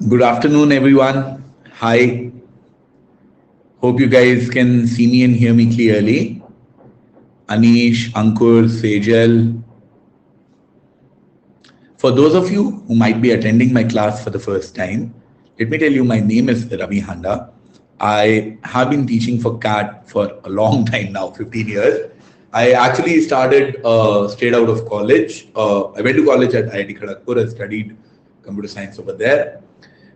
Good afternoon, everyone. Hi. Hope you guys can see me and hear me clearly. Anish, Ankur, Sejal. For those of you who might be attending my class for the first time, let me tell you my name is Ravi Handa. I have been teaching for CAT for a long time now, 15 years. I actually started straight out of college. I went to college at IIT Kharagpur. I studied computer science over there.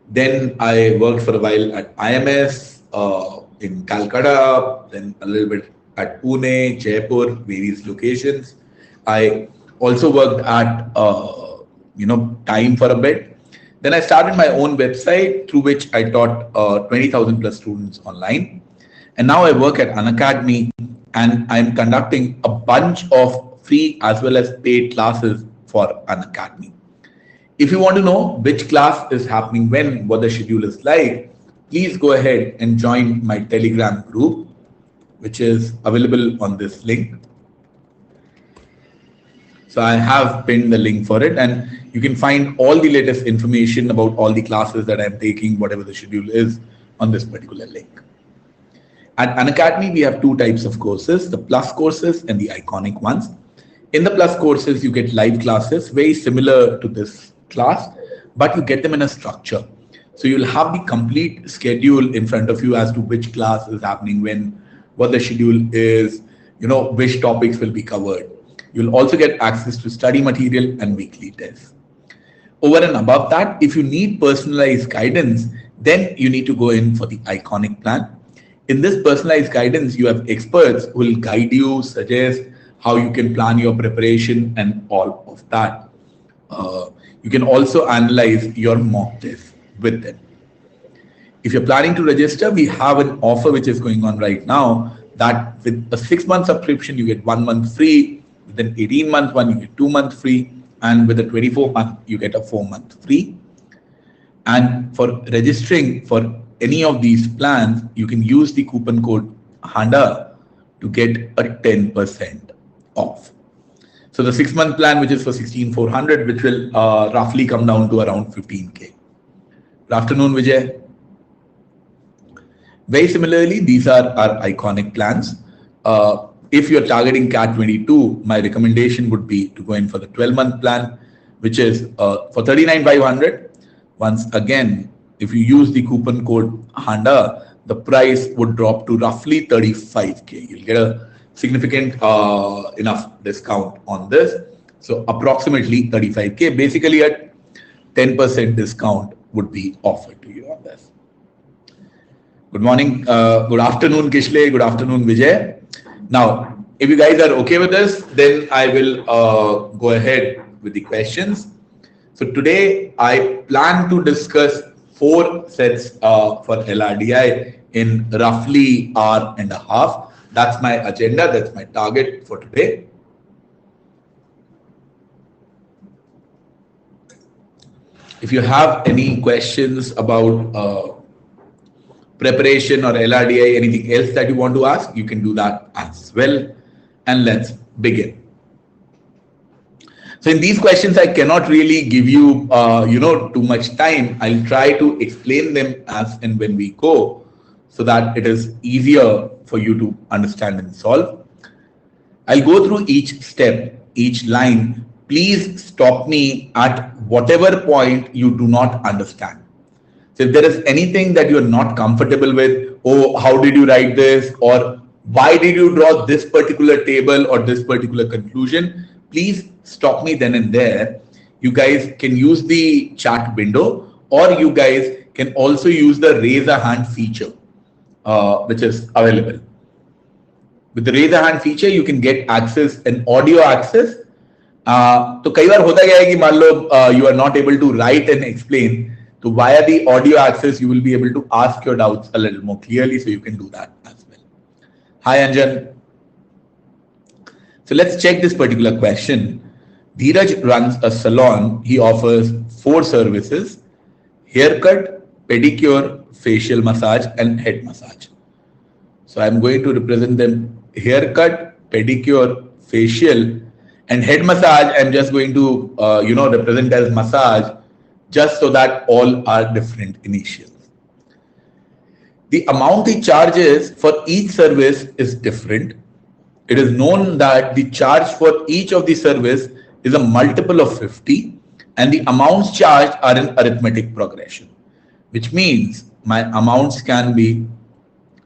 Then I worked for a while at IMS in Calcutta, then a little bit at Pune, Jaipur, various locations. I also worked at Time for a bit. Then I started my own website through which I taught 20,000 plus students online. And now I work at Unacademy and I'm conducting a bunch of free as well as paid classes for Unacademy. If you want to know which class is happening when, what the schedule is like, please go ahead and join my Telegram group, which is available on this link. So I have pinned the link for it, and you can find all the latest information about all the classes that I'm taking, whatever the schedule is, on this particular link. At Unacademy, we have two types of courses, the plus courses and the iconic ones. In the plus courses, you get live classes, very similar to this class, but you get them in a structure. So you'll have the complete schedule in front of you as to which class is happening when, what the schedule is, which topics will be covered. You'll also get access to study material and weekly tests. Over and above that, if you need personalized guidance, then you need to go in for the iconic plan. In this personalized guidance, you have experts who will guide you, suggest how you can plan your preparation and all of that. You can also analyze your mock test with them. If you're planning to register, we have an offer which is going on right now that with a 6-month subscription, you get 1 month free. With an 18-month one, you get 2 months free. And with a 24-month, you get a 4-month free. And for registering for any of these plans, you can use the coupon code HANDA to get a 10% off. So the 6-month plan, which is for 16,400, which will roughly come down to around 15K. Good afternoon, Vijay. Very similarly, these are our iconic plans. If you're targeting CAT 22, my recommendation would be to go in for the 12-month plan, which is for 39,500. Once again, if you use the coupon code HANDA, the price would drop to roughly 35K. You'll get a significant enough discount on this. So approximately 35K, basically at 10% discount would be offered to you on this. Good morning, good afternoon, Kishle, good afternoon, Vijay. Now, if you guys are okay with this, then I will go ahead with the questions. So today I plan to discuss 4 sets for LRDI in roughly hour and a half. That's my agenda. That's my target for today. If you have any questions about preparation or LRDI, anything else that you want to ask, you can do that as well. And let's begin. So in these questions, I cannot really give you, too much time. I'll try to explain them as and when we go, so that it is easier for you to understand and solve. I'll go through each step, each line. Please stop me at whatever point you do not understand. So if there is anything that you're not comfortable with, oh, how did you write this? Or why did you draw this particular table or this particular conclusion? Please stop me then and there. You guys can use the chat window, or you guys can also use the raise a hand feature, which is available. With the raise a hand feature, you can get access and audio access. तो कई बार होता क्या है कि मान लो you are not able to write and explain. So via the audio access, you will be able to ask your doubts a little more clearly. So you can do that as well. Hi, Anjan. So let's check this particular question. Dheeraj runs a salon. He offers 4 services: haircut, pedicure, facial massage, and head massage. So I'm going to represent them: haircut, pedicure, facial, and head massage. I'm just going to, represent as massage just so that all are different initials. The amount he charges for each service is different. It is known that the charge for each of the service is a multiple of 50 and the amounts charged are in arithmetic progression, which means my amounts can be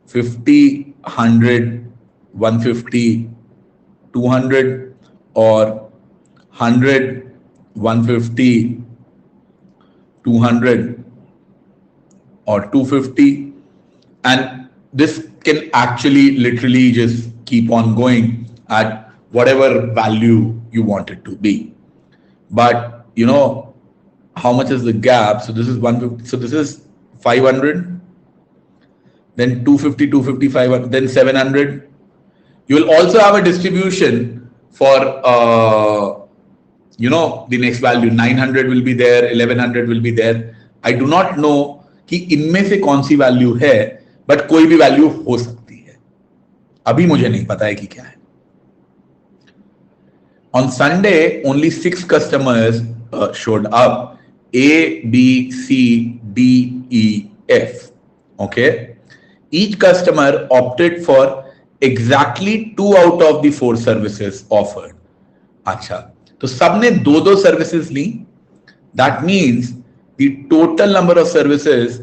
50, 100, 150, 200 or 100, 150, 200 or 250, and this can actually literally just keep on going at whatever value you want it to be. But you know how much is the gap? So this is 150, so this is 500, then 250, 250, 500, then 700. You will also have a distribution for the next value. 900 will be there, 1100 will be there. I do not know कि इनमें से कौन सी value है, but कोई भी value हो सकती है. अभी मुझे नहीं पता है कि क्या है. On Sunday, only 6 customers showed up. A, B, C, D, E, F. Okay. Each customer opted for exactly 2 out of the 4 services offered. अच्छा, तो सबने 2 services Lee. That means the total number of services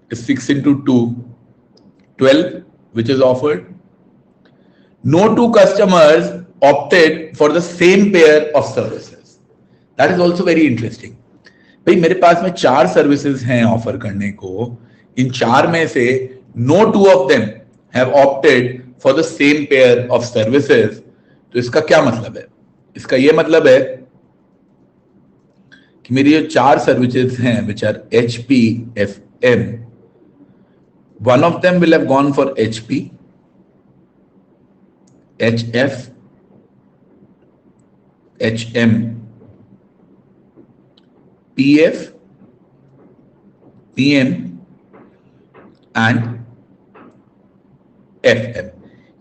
is 6 into 2, 12, which is offered. No 2 customers opted for the same pair of services. That is also very interesting. भाई मेरे पास में 4 services हैं offer करने को. इन 4 में से no 2 of them have opted for the same pair of services. तो इसका क्या मतलब है? इसका ये मतलब है कि मेरी जो 4 सर्विसेज हैं which are HP, FM, one of them will have gone for HP, HF, HM, PF, PM and FM.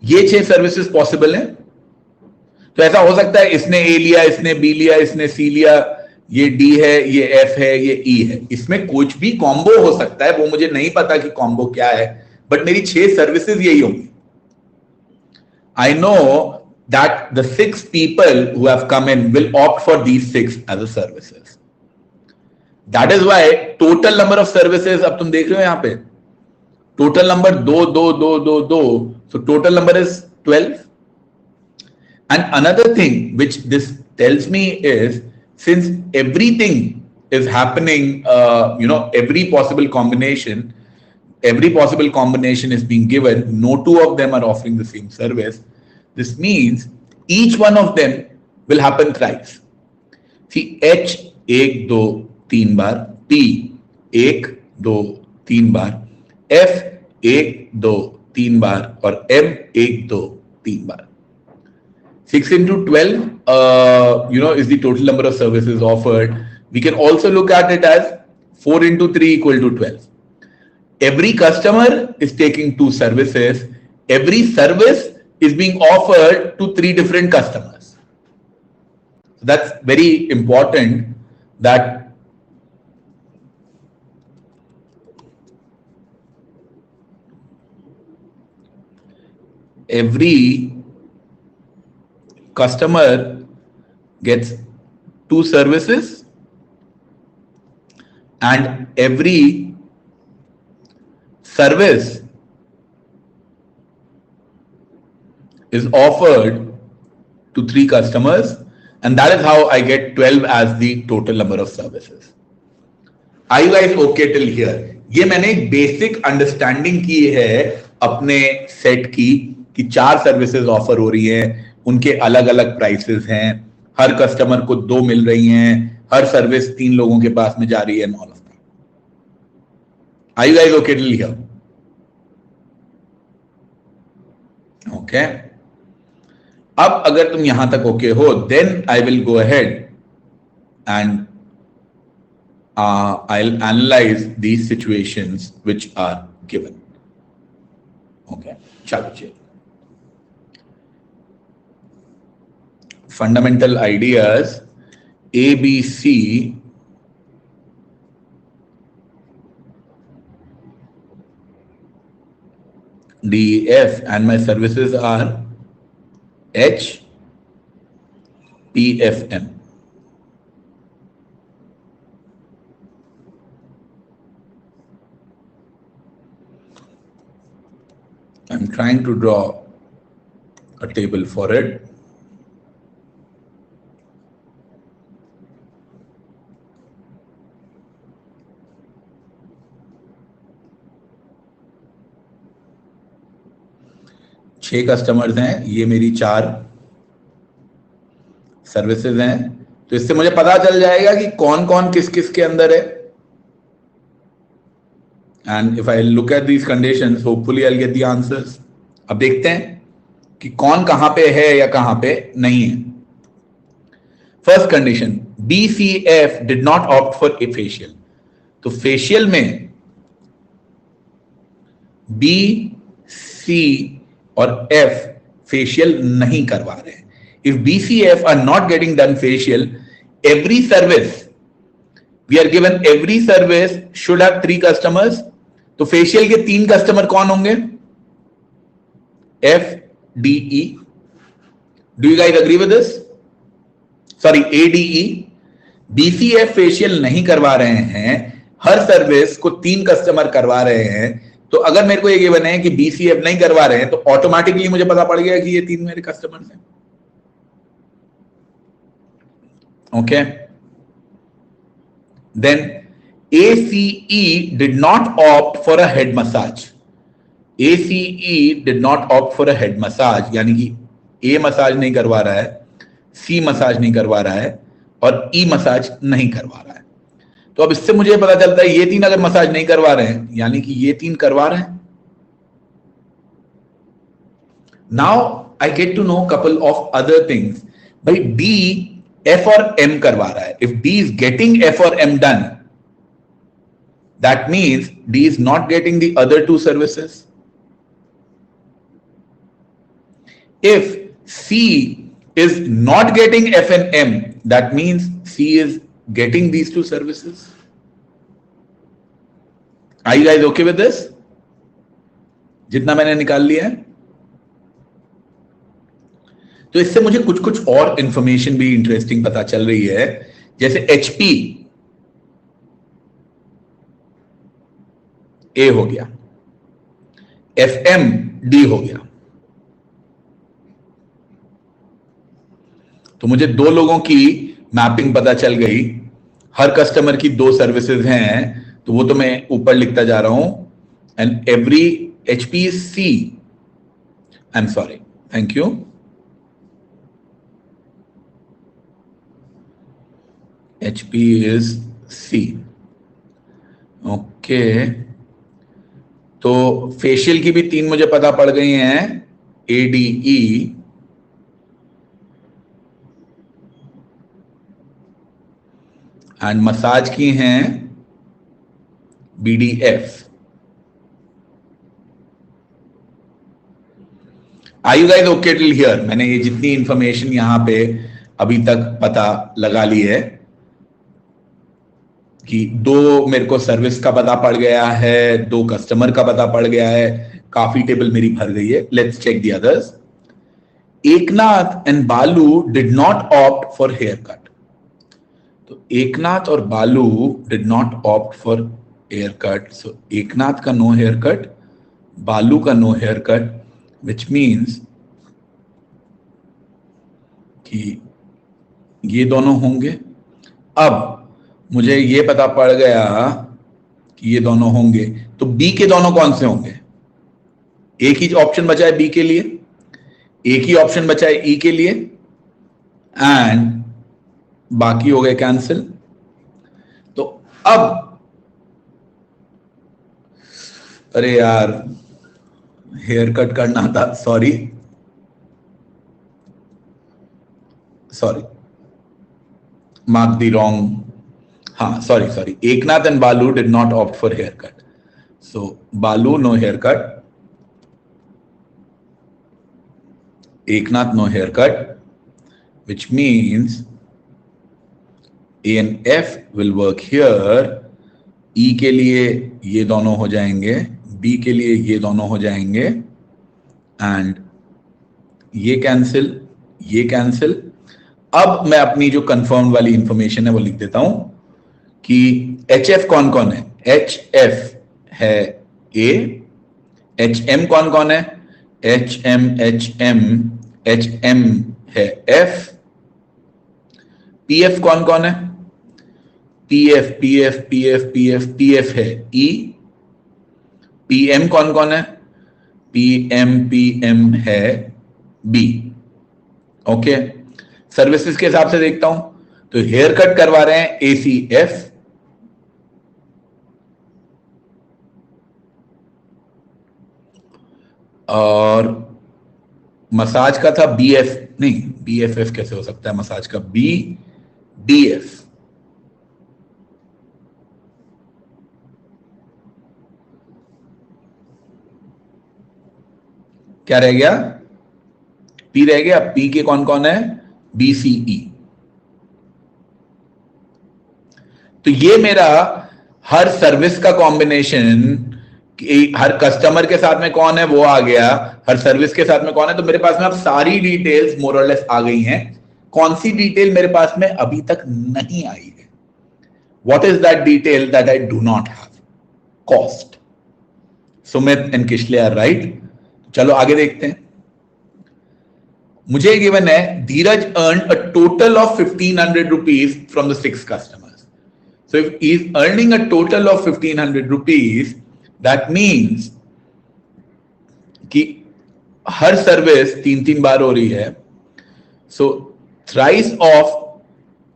ये 6 सर्विसेज पॉसिबल हैं. तो ऐसा हो सकता है इसने ए लिया, इसने बी लिया, इसने सी लिया, ये डी है, ये एफ है, ये ई है. इसमें कुछ भी कॉम्बो हो सकता है, वो मुझे नहीं पता कि कॉम्बो क्या है, बट मेरी 6 सर्विसेज यही होंगी. I know that the 6 people who have come in will opt for these 6 as a services. That is why total number of services, अब तुम देख रहे हो यहाँ पे total number 2, 2, 2, 2, 2. So total number is 12. And another thing which this tells me is, since everything is happening, every possible combination is being given, no 2 of them are offering the same service. This means each one of them will happen thrice. See, H 1, 2, 3 bar, P 1, 2, 3 bar, F 1, 2, 3 बार और M 1, 2, 3 bar. 6 into 12, is the total number of services offered. We can also look at it as 4 into 3 equal to 12. Every customer is taking 2 services. Every service is being offered to 3 different customers. So that's very important, that every customer gets 2 services and every service is offered to 3 customers, and that is how I get 12 as the total number of services. Are you guys okay till here? ये मैंने एक basic understanding की है अपने set की कि 4 services offer हो रही हैं, उनके अलग अलग प्राइसेस हैं, हर कस्टमर को 2 मिल रही हैं, हर सर्विस 3 लोगों के पास में जा रही है. All of that. Are you guys okay till here? Okay. अब अगर तुम यहां तक ओके हो, then I will go ahead and I'll analyze these situations which are given. Okay, chalo. Fundamental ideas. A, B, C DEF, and my services are H, P, F, M. I'm trying to draw a table for it. छह customers हैं, ये मेरी 4 services हैं, तो इससे मुझे पता चल जाएगा कि कौन कौन किस किस के अंदर है. And if I look at these conditions, hopefully I will get the answers. अब देखते हैं कि कौन कहां पे है या कहां पे नहीं है. First condition, BCF did not opt for a facial. तो फेशियल में B, C और F फेशियल नहीं करवा रहे हैं. If BCF are not getting done facial, every service we are given, every service should have 3 customers. तो facial के 3 customer कौन होंगे? F, D, E. Do you guys agree with this? Sorry, ADE. BCF facial नहीं करवा रहे हैं, हर service को 3 customer करवा रहे हैं. तो अगर मेरे को ये गिवन है कि BCF नहीं करवा रहे हैं, तो ऑटोमेटिकली मुझे पता पड़ गया कि ये 3 मेरे कस्टमर्स हैं. Okay. Then ACE did not opt for a head massage. ACE did not opt for a head massage, यानी कि A मसाज नहीं करवा रहा है, C मसाज नहीं करवा रहा है और E मसाज नहीं करवा रहा है. तो अब इससे मुझे पता चलता है ये 3 अगर मसाज नहीं करवा रहे हैं, यानी कि ये 3 करवा रहे हैं. Now I get to know couple of other things. भाई D F और M करवा रहा है. If D is getting F और M done, that means D is not getting the other 2 services. If C is not getting F and M, that means C is getting these 2 services. Are you guys okay with this? जितना मैंने निकाल लिया है. तो इससे मुझे कुछ कुछ और इंफॉर्मेशन भी इंटरेस्टिंग पता चल रही है. जैसे HP A हो गया, FM D हो गया. तो मुझे 2 लोगों की मैपिंग पता चल गई. हर कस्टमर की 2 सर्विसेज हैं, तो वो तो मैं ऊपर लिखता जा रहा हूं. And every HP is C. I am sorry, thank you. HP is C. Okay. तो फेशियल की भी 3 मुझे पता पड़ गई हैं, ADE. एंड मसाज की हैं BDF. Are you guys okay till here? मैंने ये जितनी इंफॉर्मेशन यहां पे अभी तक पता लगा ली है कि 2 मेरे को सर्विस का पता पड़ गया है, 2 कस्टमर का पता पड़ गया है, काफी टेबल मेरी भर गई है. Let's check the others. Eknath and Balu did not opt for hair cut. तो एकनाथ और Balu did not opt for hair cut. So Eknath का नो हेयर कट, बालू का no hair cut, which means कि ये दोनों होंगे. अब मुझे ये पता पड़ गया कि ये दोनों होंगे, तो बी के दोनों कौन से होंगे? एक ही ऑप्शन बचा है बी के लिए, एक ही ऑप्शन बचा है ई के लिए, एंड बाकी हो गए कैंसिल. तो अब अरे यार, हेयर कट करना था, सॉरी, मार्क द रॉन्ग. हाँ, sorry. Eknath and Balu did not opt for hair cut. So Balu no hair cut, Eknath no hair cut, which means A and F will work here. E के लिए ये दोनों हो जाएंगे, B के लिए ये दोनों हो जाएंगे, एंड ये कैंसिल, ये कैंसिल। अब मैं अपनी जो कंफर्म वाली इंफॉर्मेशन है वो लिख देता हूं कि HF कौन कौन है। HF है A, HM कौन कौन है, HM है F, PF कौन कौन है, PF है E, PM कौन कौन है, PM है B। ओके, सर्विसेज के हिसाब से देखता हूं तो हेयर कट करवा रहे हैं ACF, और मसाज का था BF, नहीं BFF कैसे हो सकता है, मसाज का BDF। क्या रह गया, P रह गया। P के कौन कौन है, BCE। तो ये मेरा हर सर्विस का कॉम्बिनेशन, हर कस्टमर के साथ में कौन है वो आ गया, हर सर्विस के साथ में कौन है। तो मेरे पास में अब सारी डिटेल्स मोर और लेस आ गई हैं। कौन सी डिटेल मेरे पास में अभी तक नहीं आई है, what is that detail that I do not have, cost. Sumit and Kishlay are right. चलो आगे देखते हैं। मुझे गिवन है Dheeraj earn a total of 1500 rupees from the 6 customers. So if he is earning a total of 1500 rupees, that means कि हर service 3 बार हो रही है। So thrice of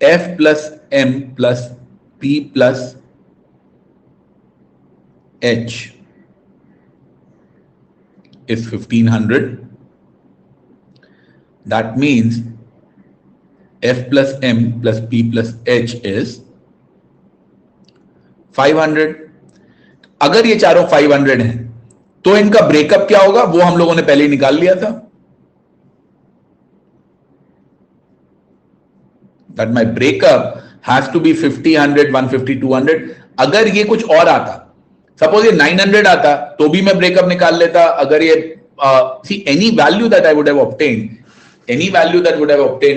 F plus M plus P plus H is 1500. That means F plus M plus P plus H is 500. अगर ये चारों 500 हैं तो इनका ब्रेकअप क्या होगा, वो हम लोगों ने पहले ही निकाल लिया था। That my breakup has to be 50, 100, 150, 200. अगर ये कुछ और आता, सपोज ये 900 आता, तो भी मैं ब्रेकअप निकाल लेता। अगर ये see any value that I would have obtained,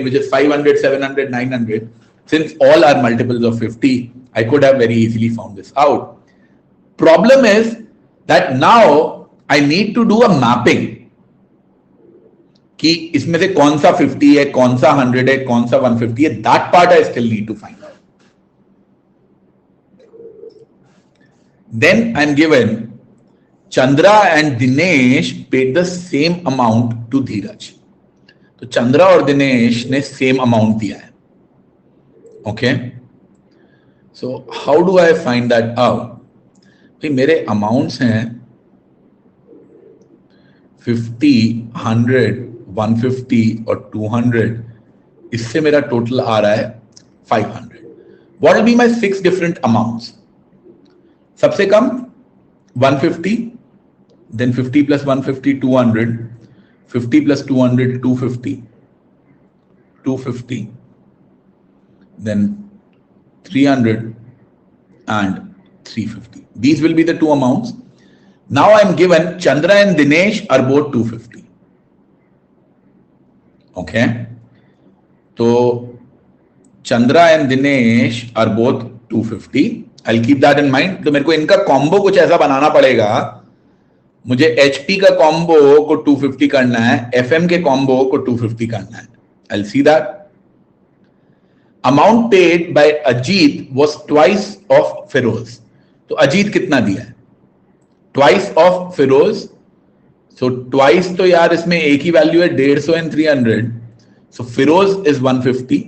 which is 500, 700, 900, since all are multiples of 50, I could have very easily found this out. Problem is that now I need to do a mapping कि इसमें से कौन सा 50 है, कौन सा 100 है, कौन सा 150 है। That part I still need to find out. Then I'm given Chandra and Dinesh paid the same amount to Dheeraj. तो चंद्रा और दिनेश ने सेम अमाउंट दिया है। Okay, so how do I find that out. भाई मेरे अमाउंट्स हैं 50, 100, 150 और 200। इससे मेरा टोटल आ रहा है 500। What will be my 6 different amounts. सबसे कम 150, then 50 plus 150 200, 50 plus 200 250, 250, then 300 and 350. These will be the two amounts. Now I am given Chandra and Dinesh are both 250. Okay, so Chandra and Dinesh are both 250. I'll keep that in mind. तो मेरे को इनका combo कुछ ऐसा बनाना पड़ेगा। मुझे HP का combo को 250 करना है, FM के कॉम्बो को 250 करना है। I'll see that. Amount paid by Ajit was twice of Feroz. तो अजीत कितना दिया है, twice of Feroz. So twice तो यार इसमें एक ही वैल्यू है 150 and 300. So Feroz is 150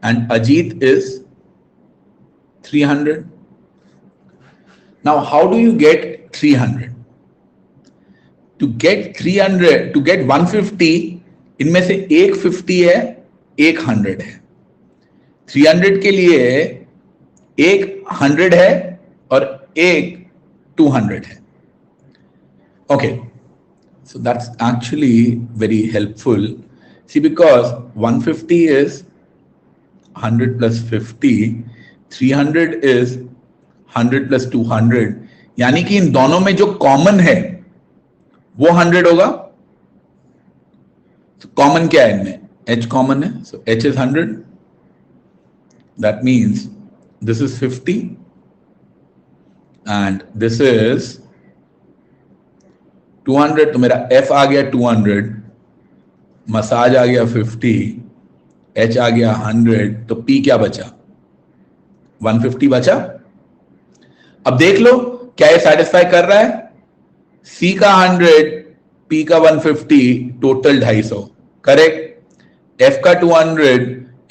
and Ajit is 300. Now how do you get 300? To get 300, to get 150, इनमें से एक 50 है, एक 100 है। 300 के लिए एक 100 है और एक 200 है। Okay, so that's actually very helpful. See, because 150 is 100 plus 50, 300 is 100 plus 200, यानी कि इन दोनों में जो कॉमन है वो 100 होगा. तो कॉमन क्या है इनमें? h कॉमन है, so h is 100. That means this is 50 and this is 200. तो मेरा f आ गया 200, मसाज आ गया 50, h आ गया 100, तो p क्या बचा? 150 बचा. अब देख लो क्या ये सेटिस्फाई कर रहा है? C का 100, P का 150, टोटल 250. करेक्ट. F का 200,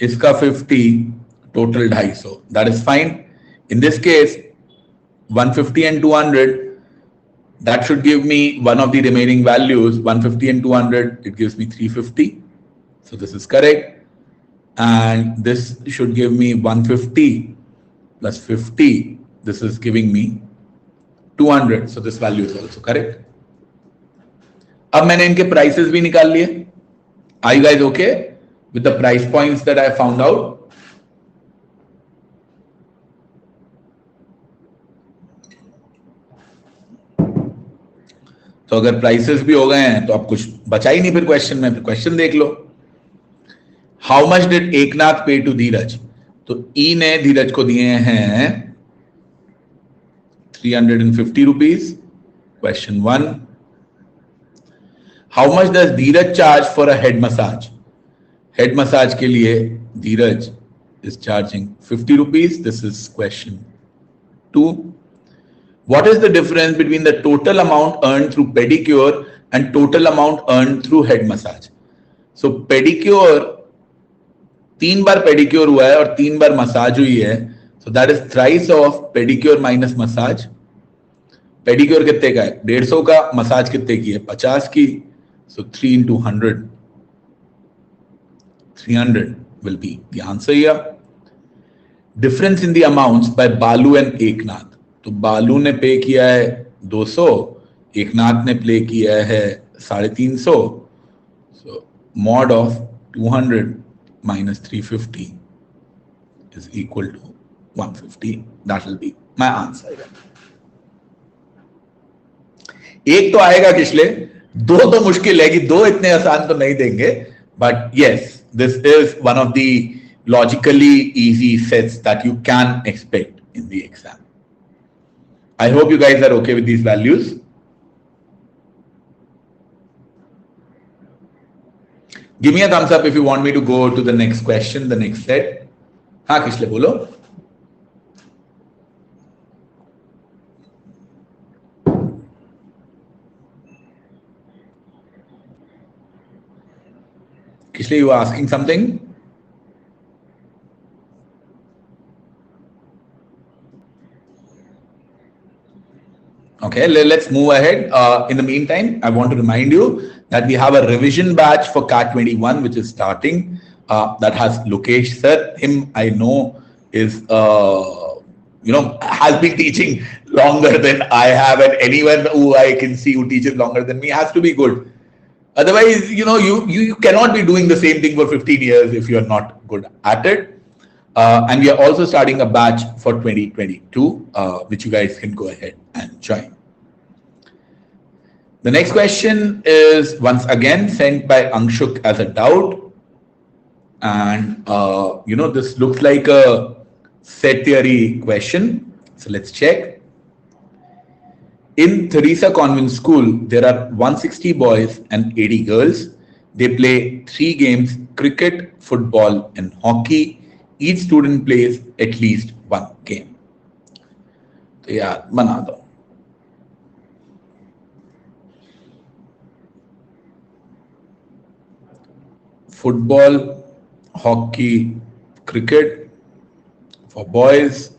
इसका 50, total 250. That is fine. In this case 150 and 200, that should give me one of the remaining values. 150 and 200, it gives me 350. So this is correct. And this should give me 150 plus 50. This is giving me 200. So this value is also correct. अब मैंने इनके prices भी निकाल लिए. Are you guys okay with the price points that I found out? तो अगर prices भी हो गए हैं तो अब कुछ बचा ही नहीं फिर क्वेश्चन में. फिर क्वेश्चन देख लो. हाउ मच डिड एकनाथ पे टू धीरज? तो ई ने धीरज को दिए हैं 350 rupees. Question 1. How much does Dheeraj charge for a head massage? Head massage के लिए Dheeraj is charging 50 rupees. This is question 2. What is the difference between the total amount earned through pedicure and total amount earned through head massage? So pedicure, 3 bar pedicure हुआ है और 3 बार massage हुई है. So that is thrice of pedicure minus massage. Pedicure कितने का है? 150 का. massage कितने की है? 50 की. So 3 into 100. 300 will be the answer here. Difference in the amounts by Balu and Eknath. तो बालू ने पे किया है 200, एकनाथ ने पे किया है 350. सो mod of 200 minus 350 is equal to 150. That will be my answer. एक तो आएगा किसले, 2 तो मुश्किल है कि 2 इतने आसान तो नहीं देंगे. But yes, this is one of the logically easy sets that you can expect in the exam. I hope you guys are okay with these values. Give me a thumbs up if you want me to go to the next question, the next set. हाँ किसले बोलो. किसले, you are asking something? Okay, let's move ahead. In the meantime, I want to remind you that we have a revision batch for CAT 21, which is starting. That has Lokesh sir. Him I know is, has been teaching longer than I have, and anyone who I can see who teaches longer than me has to be good. Otherwise, you cannot be doing the same thing for 15 years if you are not good at it. And we are also starting a batch for 2022, which you guys can go ahead and join. The next question is once again sent by Anshuk as a doubt. And, this looks like a set theory question. So let's check. In Theresa Convent School, there are 160 boys and 80 girls. They play 3 games: cricket, football, and hockey. Each student plays at least 1 game. तो यार बना दो. Football, hockey, cricket for boys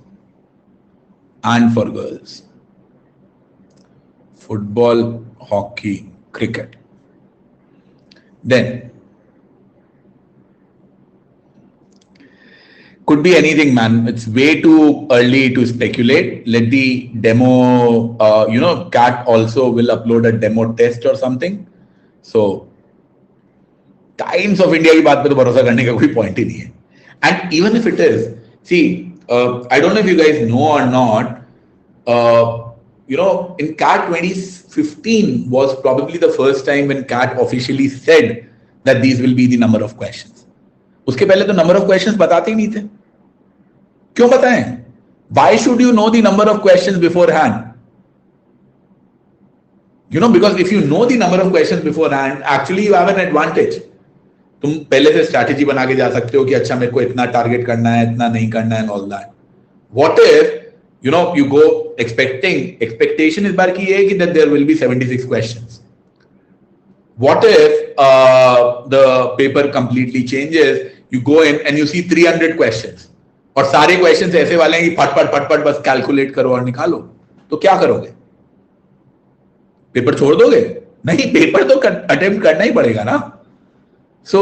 and for girls. Football, hockey, cricket. Then could be anything, man. It's way too early to speculate. Let the demo, CAT also will upload a demo test or something. So, Times of India की बात पे तो भरोसा करने का कोई point ही नहीं है. And even if it is, see, I don't know if you guys know or not, in CAT 2015 was probably the first time when CAT officially said that these will be the number of questions. उसके पहले तो number of questions बताते ही नहीं थे. क्यों बताएं? Why should you know the number of questions beforehand? Because if you know the number of questions beforehand, actually you have an advantage. तुम पहले से strategy बना के जा सकते हो कि अच्छा मेरे को इतना target करना है, इतना नहीं करना है and all that. What if you go expectation इस बार की है कि that there will be 76 questions. What if the paper completely changes, you go in and you see 300 questions और सारे questions ऐसे वाले हैं कि फट बस calculate करो और निकालो, तो क्या करोगे? पेपर छोड़ दोगे? नहीं, पेपर तो attempt करना ही पड़ेगा ना. So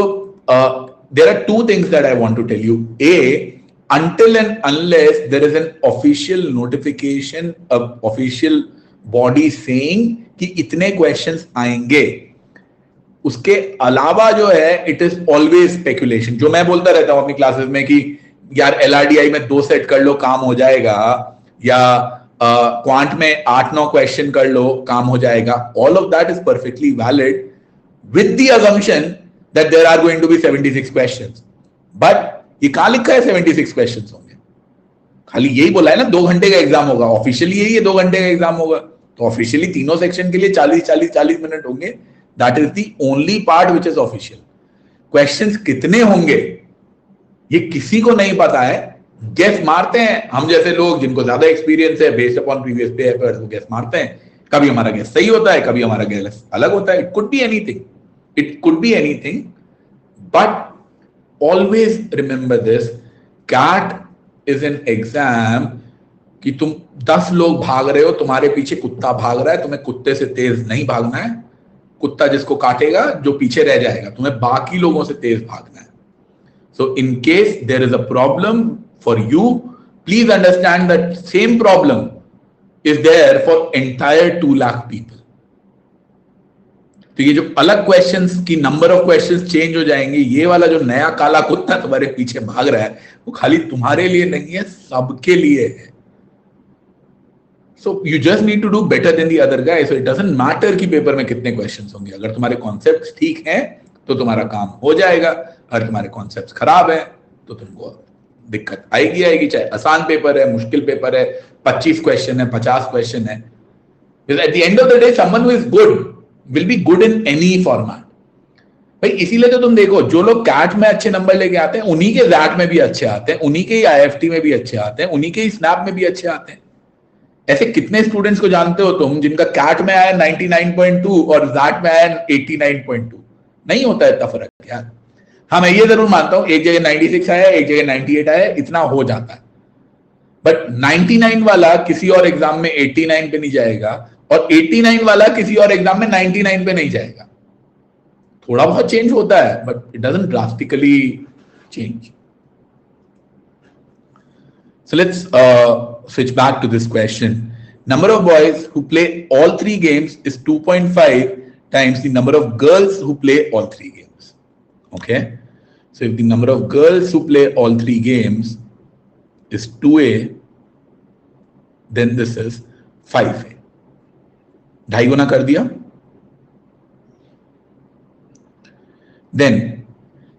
there are two things that I want to tell you. A, until and unless there is an official notification, official body saying कि इतने questions आएंगे, उसके अलावा जो है it is always speculation. जो मैं बोलता रहता हूं अपनी क्लासेस में कि यार LRDI में 2 सेट कर लो काम हो जाएगा, या क्वांट में 8-9 क्वेश्चन कर लो काम हो जाएगा. All of that is perfectly valid with the assumption that there are going to be 76 questions. But ये कहां लिखा है 76 क्वेश्चंस होंगे? खाली यही बोला है ना 2 घंटे का एग्जाम होगा. ऑफिशियली यही है 2 घंटे का एग्जाम होगा, तो ऑफिशियली तीनों सेक्शन के लिए 40 मिनट होंगे. That is the only part which is official. Questions कितने होंगे ये किसी को नहीं पता है. गेस मारते हैं हम जैसे लोग जिनको ज्यादा एक्सपीरियंस है, बेस्ड अपॉन प्रीवियस पेपर्स, वो गेस मारते हैं. कभी हमारा गेस सही होता है, कभी हमारा गेस अलग होता है. It could be anything, but always remember this, CAT is an exam कि तुम 10 लोग भाग रहे हो, तुम्हारे पीछे कुत्ता भाग रहा है, तुम्हें कुत्ते से तेज नहीं भागना है. कुत्ता जिसको काटेगा जो पीछे रह जाएगा, तुम्हें बाकी लोगों से तेज भागना है. So in case there is a problem for you, please understand that same problem is there for entire 2 lakh people. तो ये जो अलग क्वेश्चंस की नंबर ऑफ क्वेश्चंस चेंज हो जाएंगे, ये वाला जो नया काला कुत्ता तुम्हारे पीछे भाग रहा है वो खाली तुम्हारे लिए नहीं है, सबके लिए है. So you just need to do better than the other guy. So it doesn't matter कि पेपर में कितने क्वेश्चंस होंगे. अगर तुम्हारे कॉन्सेप्ट्स ठीक हैं तो तुम्हारा काम हो जाएगा. अगर तुम्हारे कॉन्सेप्ट्स खराब है तो तुमको दिक्कत आएगी. चाहे आसान पेपर है, मुश्किल पेपर है, 25 क्वेश्चन है, 50 क्वेश्चन है. At the end of the day someone who is good will be good in any format. भाई इसीलिए तो तुम देखो जो लोग कैट में अच्छे नंबर लेके आते हैं उन्हीं के जैट में भी अच्छे आते हैं, उन्हीं के IFT में भी अच्छे आते हैं, उन्हीं के स्नैप में भी अच्छे आते हैं. ऐसे कितने स्टूडेंट्स को जानते हो तुम जिनका कैट में आया 99.2 और जैट में आया 89.2? नहीं होता है इतना फर्क यार. हाँ, मैं ये जरूर मानता हूं एक जगह 96 आया, एक जगह 98 आया, इतना हो जाता है. बट 99 वाला किसी और एग्जाम में 89 पे नहीं जाएगा और 89 वाला किसी और एग्जाम में 99 पे नहीं जाएगा. थोड़ा बहुत चेंज होता है but it doesn't drastically change. So let's switch back to this question. Number of boys who play all 3 games is 2.5 times the number of girls who play all 3 games. Okay? So if the number of girls who play all 3 games is 2A, then this is 5A. 2.5 गुना कर दिया. Then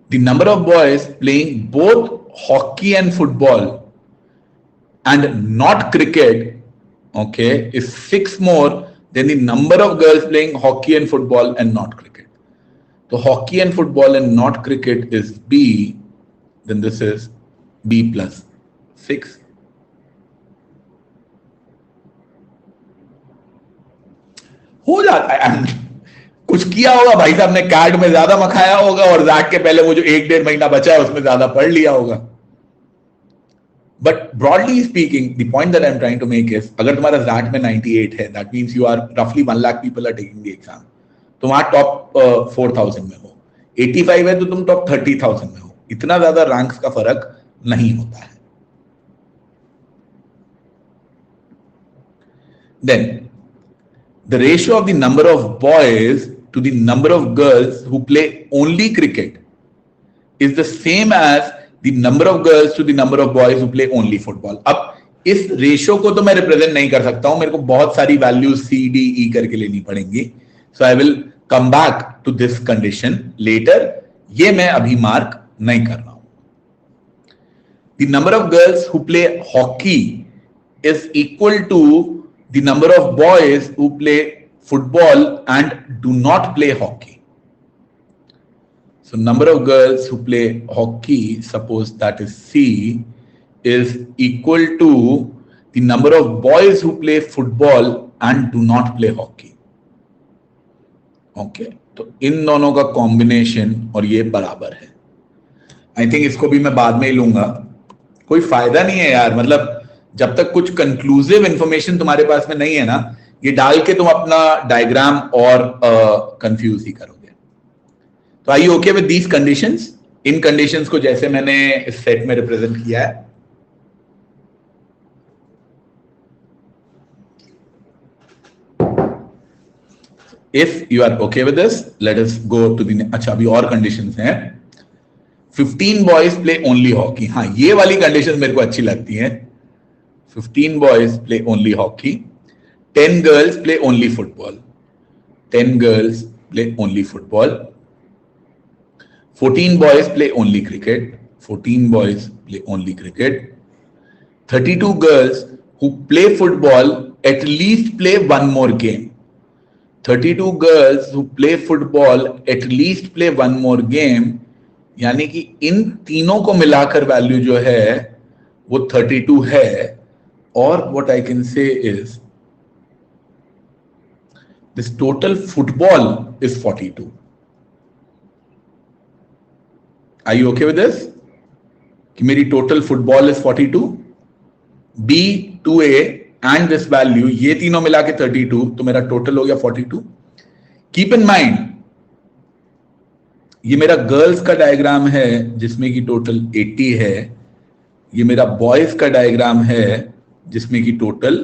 the number of boys playing both hockey and football and not cricket, okay, is 6 more than the number of girls playing hockey and football and not cricket. So hockey and football and not cricket is B, then this is B plus 6. हो जाता है. कुछ किया होगा भाई साहब ने, cat में ज्यादा मखाया होगा और जैट के पहले वो जो 1-1.5 महीना बचा है उसमें ज्यादा पढ़ लिया होगा. But broadly speaking the point that I am trying to make is, अगर तुम्हारा जैट में 98 है, दैट मींस यू आर रफली 1 lakh people are taking the exam. तुम आज टॉप 4000 में हो. 85 है तो तुम टॉप 30,000 में हो. इतना ज्यादा रैंक्स का फर्क नहीं होता है. Then the ratio of the number of boys to the number of girls who play only cricket is the same as the number of girls to the number of boys who play only football. अब इस ratio को तो मैं represent नहीं कर सकता हूं, मेरे को बहुत सारी वैल्यूज सी डी ई करके लेनी पड़ेंगी. So I will come back to this condition later. ये मैं अभी मार्क नहीं कर रहा हूं. The number of girls who play hockey is equal to the number of boys who play football and do not play hockey. So number of girls who play hockey, suppose that is C, is equal to the number of boys who play football and do not play hockey. Okay, तो इन दोनों का combination और ये बराबर है. I think इसको भी मैं बाद में ही लूंगा. कोई फायदा नहीं है यार, मतलब जब तक कुछ कंक्लूसिव इंफॉर्मेशन तुम्हारे पास में नहीं है ना, ये डाल के तुम अपना डायग्राम और कंफ्यूज ही करोगे. तो I you okay with these conditions? इन कंडीशंस को जैसे मैंने इस सेट में रिप्रेजेंट किया है. If you are okay with this, let us go to the. अच्छा, अभी और कंडीशंस हैं. 15 बॉयज प्ले ओनली हॉकी. हाँ, ये वाली कंडीशन मेरे को अच्छी लगती है. 15 boys play only hockey. 10 girls play only football. 10 girls play only football. 14 boys play only cricket. 14 boys play only cricket. 32 girls who play football at least play one more game. 32 girls who play football at least play one more game. यानी कि इन तीनों को मिलाकर value जो है वो 32 है. Or what I can say is this total football is 42. Are you okay with this? कि मेरी total football is 42. B, 2A and this value, ये तीनों मिला के 32, तो मेरा total हो गया 42. Keep in mind, ये मेरा गर्ल्स का डायग्राम है जिसमें कि टोटल 80 है. ये मेरा बॉयज का डायग्राम है जिसमें कि टोटल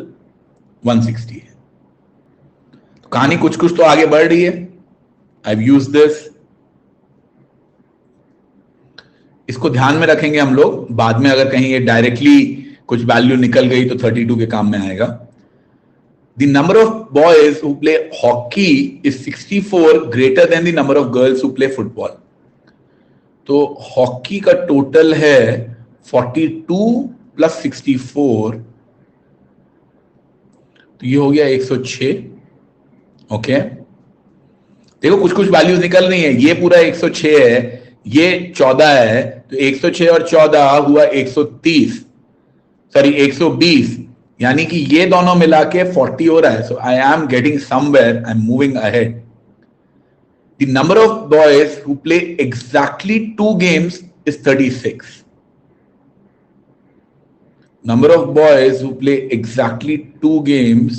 160 है. तो कहानी कुछ कुछ तो आगे बढ़ रही है. I have used this. इसको ध्यान में रखेंगे हम लोग. बाद में अगर कहीं ये डायरेक्टली कुछ वैल्यू निकल गई तो 32 के काम में आएगा. The number of boys who play hockey is 64 greater than the number of girls who play football. तो हॉकी का टोटल है 42 प्लस 64, तो ये हो गया 106. ओके, देखो कुछ कुछ वैल्यूज निकल रही है. ये पूरा 106 है, ये 14 है, तो 106 और 14 हुआ 130, सॉरी 120. यानी कि ये दोनों मिला के 40 हो रहा है. So I am getting somewhere, I am moving ahead. The number of boys who play exactly 2 games is 36. Number of boys who play exactly 2 games,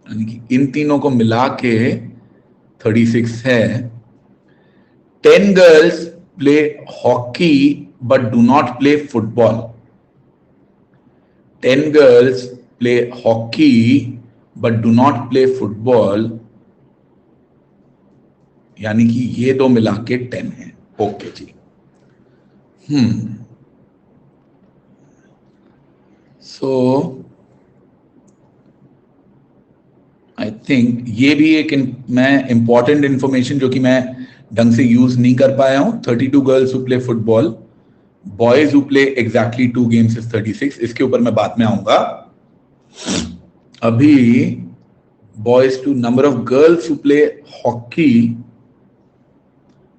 यानी कि इन तीनों को मिला के 36 है. 10 girls play hockey but do not play football. 10 girls play hockey but do not play football, यानी कि ये दो मिला के 10 है. Okay ji. So I think ये भी एक मैं इंपॉर्टेंट इंफॉर्मेशन जो कि मैं ढंग से यूज नहीं कर पाया हूं. 32 girls who play football, boys who play exactly 2 games is 36. इसके ऊपर मैं बाद में आऊंगा. अभी boys to number of girls who play hockey,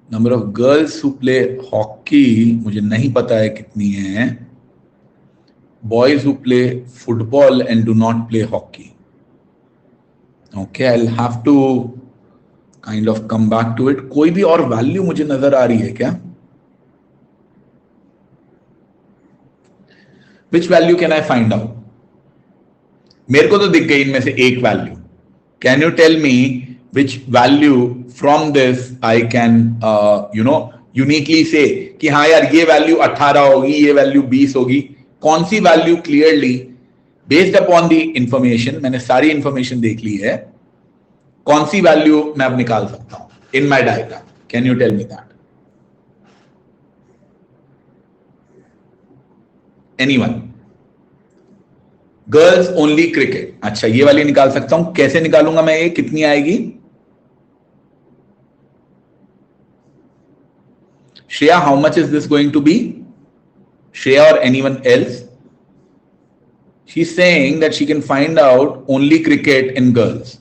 number of girls who play hockey मुझे नहीं पता है कितनी है. Boys who play football and do not play hockey. Okay, I'll have to kind of come back to it. कोई भी और value मुझे नजर आ रही है क्या? Which value can I find out? मेरे को तो दिख गई इनमें से एक value. Can you tell me which value from this I can uniquely say कि हाँ यार ये वैल्यू 18 होगी, ये वैल्यू 20 होगी. कौन सी value clearly based upon the information, मैंने सारी इंफॉर्मेशन देख ली है, कौन सी वैल्यू मैं अब निकाल सकता हूं in my diagram? Can you tell me that? Anyone? Girls only cricket, अच्छा ये वाली निकाल सकता हूं, कैसे निकालूंगा मैं, ये कितनी आएगी? Shreya, how much is this going to be? Shreya or anyone else? She's saying that she can find out only cricket in girls.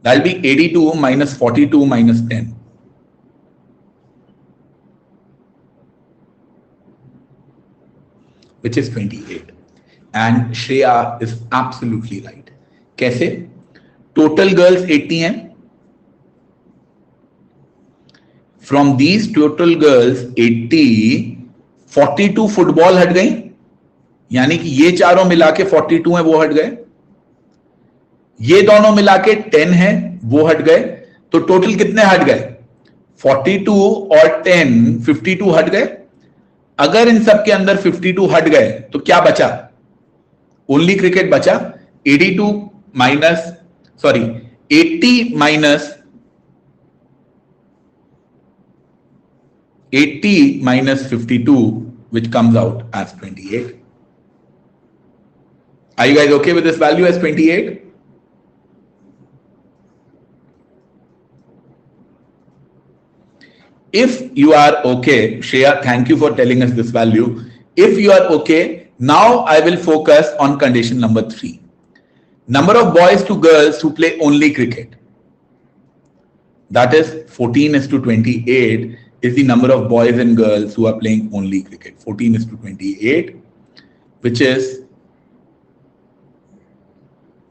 That'll be 82 minus 42 minus 10. Which is 28. And Shreya is absolutely right. कैसे? Total girls 80 हैं. From these total girls 80, 42 football हट गई, यानी कि ये चारों मिला के 42 है वो हट गए, ये दोनों मिला के 10 है वो हट गए, तो टोटल कितने हट गए? 42 और 10, 52 हट गए। अगर इन सब के अंदर 52 हट गए तो क्या बचा? ओनली क्रिकेट बचा। 82 minus, sorry 80 minus 80 minus 52, which comes out as 28. Are you guys okay with this value as 28? If you are okay, Shreya, thank you for telling us this value. If you are okay, now I will focus on condition number 3. Number of boys to girls who play only cricket. That is 14 is to 28 is the number of boys and girls who are playing only cricket. 14 is to 28, which is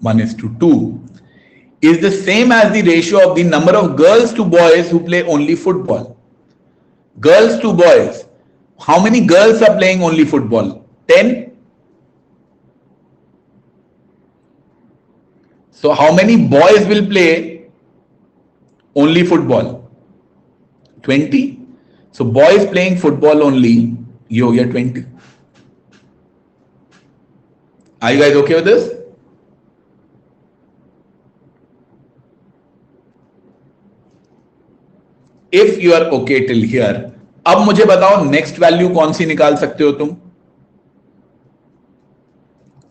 1 is to 2, is the same as the ratio of the number of girls to boys who play only football. Girls to boys. How many girls are playing only football? 10. So how many boys will play only football? 20. So boys playing football only, ये हो गया 20. Are you guys okay with this? If you are okay till here, अब मुझे बताओ next value कौन सी निकाल सकते हो तुम?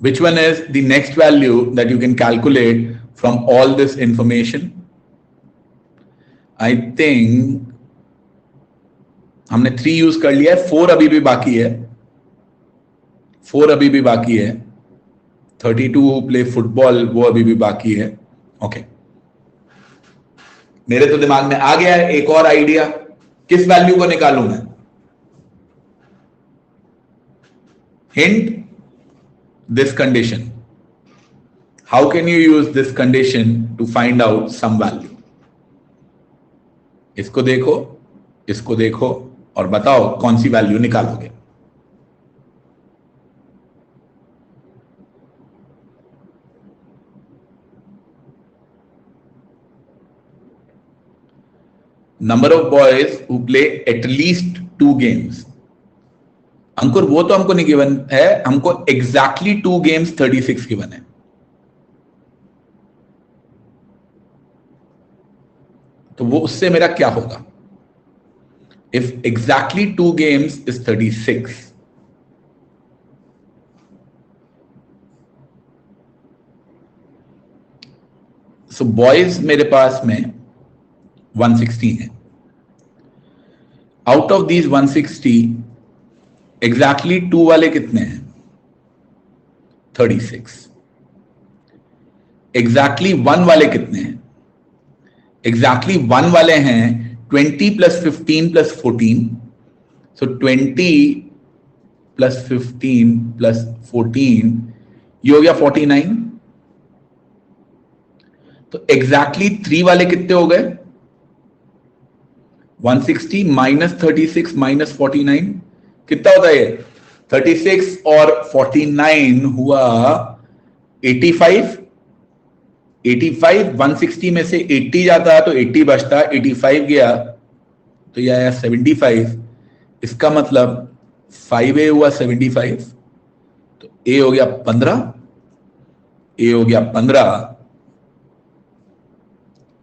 Which one is the next value that you can calculate from all this information? I think हमने 3 यूज कर लिया है, 4 अभी भी बाकी है, 4 अभी भी बाकी है, 32 प्ले फुटबॉल वो अभी भी बाकी है। ओके, मेरे तो दिमाग में आ गया है एक और आइडिया, किस वैल्यू को निकालूं मैं? Hint, this condition. How can you use this condition to find out some value? इसको देखो और बताओ कौन सी वैल्यू निकालोगे। Number of boys who play at least 2 games. Ankur वो तो हमको नहीं गिवन है, हमको एग्जैक्टली 2 गेम्स 36 गिवन है। तो वो उससे मेरा क्या होगा? If exactly 2 games is 36, so boys मेरे पास में 160 है। आउट ऑफ दीज 160 एग्जैक्टली 2 वाले कितने हैं? 36। एग्जैक्टली 1 वाले कितने हैं? एग्जैक्टली 1 वाले हैं 20 प्लस 15 प्लस 14, सो 20 प्लस 15 प्लस 14, ये हो गया 49। तो एग्जैक्टली 3 वाले कितने हो गए? 160 माइनस 36 माइनस 49 कितना होता है ये? 36 और 49 हुआ 85। 85 160 में से 80 जाता तो 80 बचता, 85 गया तो यह आया 75। इसका मतलब 5a हुआ 75, तो a हो गया 15, a हो गया 15,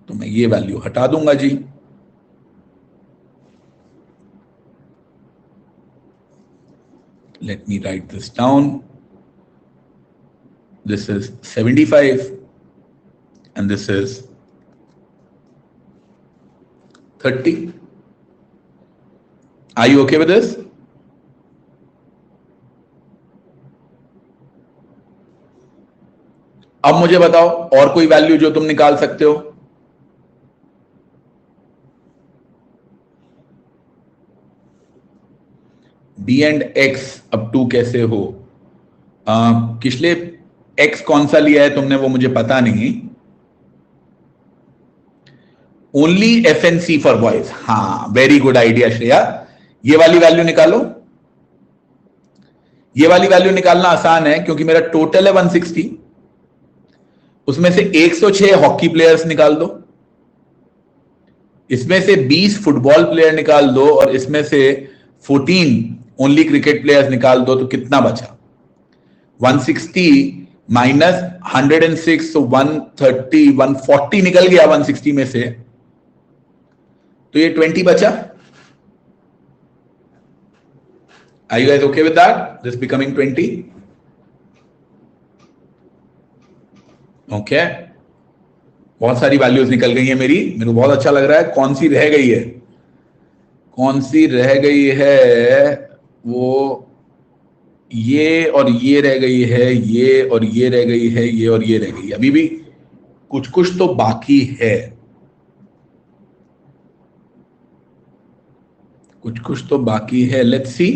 तो मैं ये वैल्यू हटा दूंगा जी। Let me write this down. this is 75, and this is 30. Are you okay with this? अब मुझे बताओ और कोई वैल्यू जो तुम निकाल सकते हो. B एंड X अब 2 कैसे हो? किसले X कौन सा लिया है तुमने, वो मुझे पता नहीं. Only FNC for boys. हाँ, वेरी गुड आइडिया श्रेया. ये वाली वैल्यू निकालो. ये वाली वैल्यू निकालना आसान है क्योंकि मेरा टोटल है 160. उसमें से 106 हॉकी प्लेयर्स निकाल दो, इसमें से 20 फुटबॉल प्लेयर निकाल दो और इसमें से 14 ओनली क्रिकेट प्लेयर्स निकाल दो. तो कितना बचा? 160 माइनस 106, तो 130, 140 निकल गया 160 में से. तो ये 20 बचा. Are you guys okay with that? This becoming 20? Okay. बहुत सारी वैल्यूज निकल गई है मेरी. मेरे को बहुत अच्छा लग रहा है. कौन सी रह गई है? कौन सी रह गई है? वो ये और ये रह गई है, ये और ये रह गई है, ये और ये रह गई है. अभी भी कुछ कुछ तो बाकी है. कुछ कुछ तो बाकी है. लेट्स सी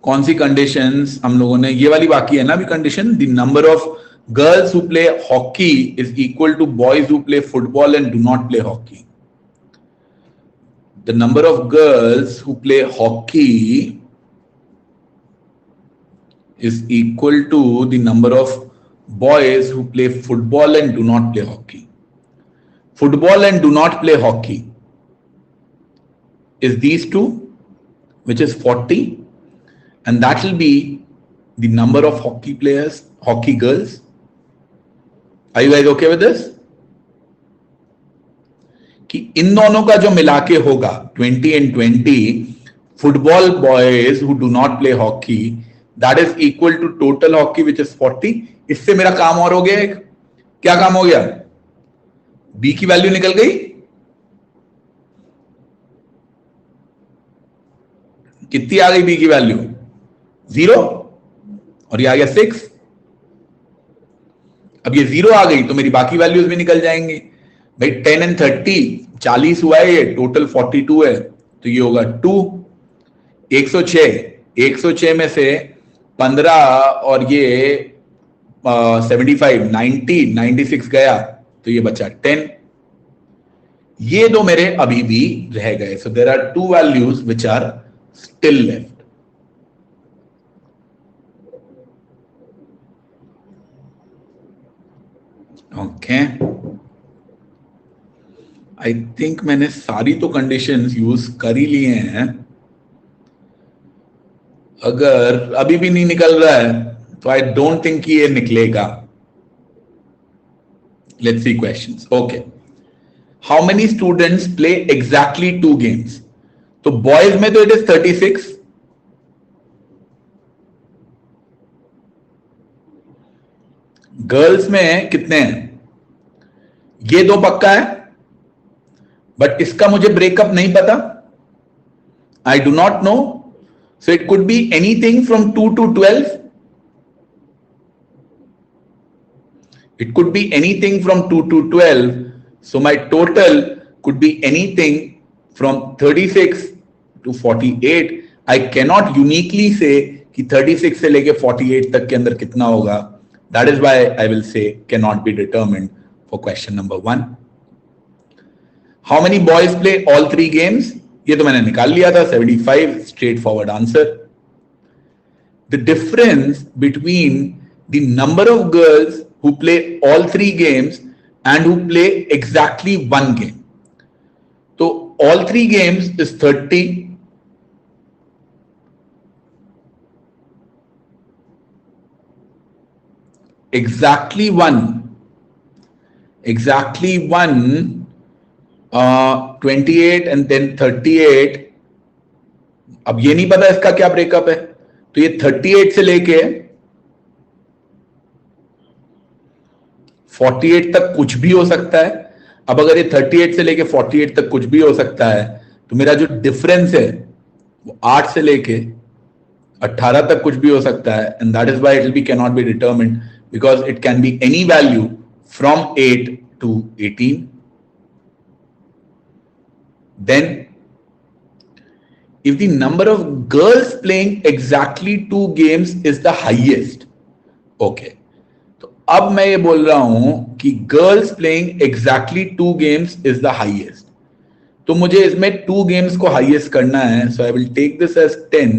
कौन सी कंडीशंस हम लोगों ने. ये वाली बाकी है ना अभी condition. The number of girls who play hockey is equal to boys who play football and do not play hockey. The number of girls who play hockey is equal to the number of boys who play football and do not play hockey. Football and do not play hockey is these two, which is 40, and that will be the number of hockey players, hockey girls. Are you guys okay with this? कि इन दोनों का जो मिला के होगा 20 and 20 football boys who do not play hockey, that is equal to total hockey which is 40. इससे मेरा काम और हो गया. एक क्या काम हो गया? B की वैल्यू निकल गई. कितनी आ गई B की वैल्यू? 0. और ये आ गया 6. अब ये 0 आ गई तो मेरी बाकी वैल्यूज भी निकल जाएंगी भाई. 10 and 30 40 हुआ है. ये टोटल 42 है तो ये होगा 2. 106 में से 15 और ये 75 90 96 गया तो ये बचा 10. ये दो मेरे अभी भी रह गए. So there are 2 values which are still left. Okay, I think मैंने सारी तो कंडीशंस यूज कर ही लिए हैं. अगर अभी भी नहीं निकल रहा है तो आई डोंट थिंक कि ये निकलेगा. Let's see questions. Okay, how many students play exactly 2 games? तो बॉयज में तो इट इज 36. गर्ल्स में कितने हैं? ये 2 पक्का है, बट इसका मुझे ब्रेकअप नहीं पता. आई do not know. So it could be anything from 2 to 12. It could be anything from 2 to 12. So my total could be anything from 36 to 48. I cannot uniquely say कि 36 से लेके 48 तक के अंदर कितना होगा. That is why I will say cannot be determined for question number 1. How many boys play all 3 games? ये तो मैंने निकाल लिया था. 75 straight forward answer. The difference between the number of girls who play all 3 games and who play exactly 1 game. तो all 3 games is 30. exactly 1 28 and then 38. अब ये नहीं पता इसका क्या ब्रेकअप है. तो ये 38 से लेके 48 तक कुछ भी हो सकता है। अब अगर ये 38 से लेके 48 तक कुछ भी हो सकता है, तो मेरा जो डिफरेंस है वो 8 से लेके 18 तक कुछ भी हो सकता है, and that is why it will be can not be determined because it can be any value from 8 to 18. Then if the number of girls playing exactly 2 games is the highest, okay, तो अब मैं ये बोल रहा हूं कि girls playing exactly 2 games is the highest, तो मुझे इसमें 2 गेम्स को हाईएस्ट करना है, so I will take this as 10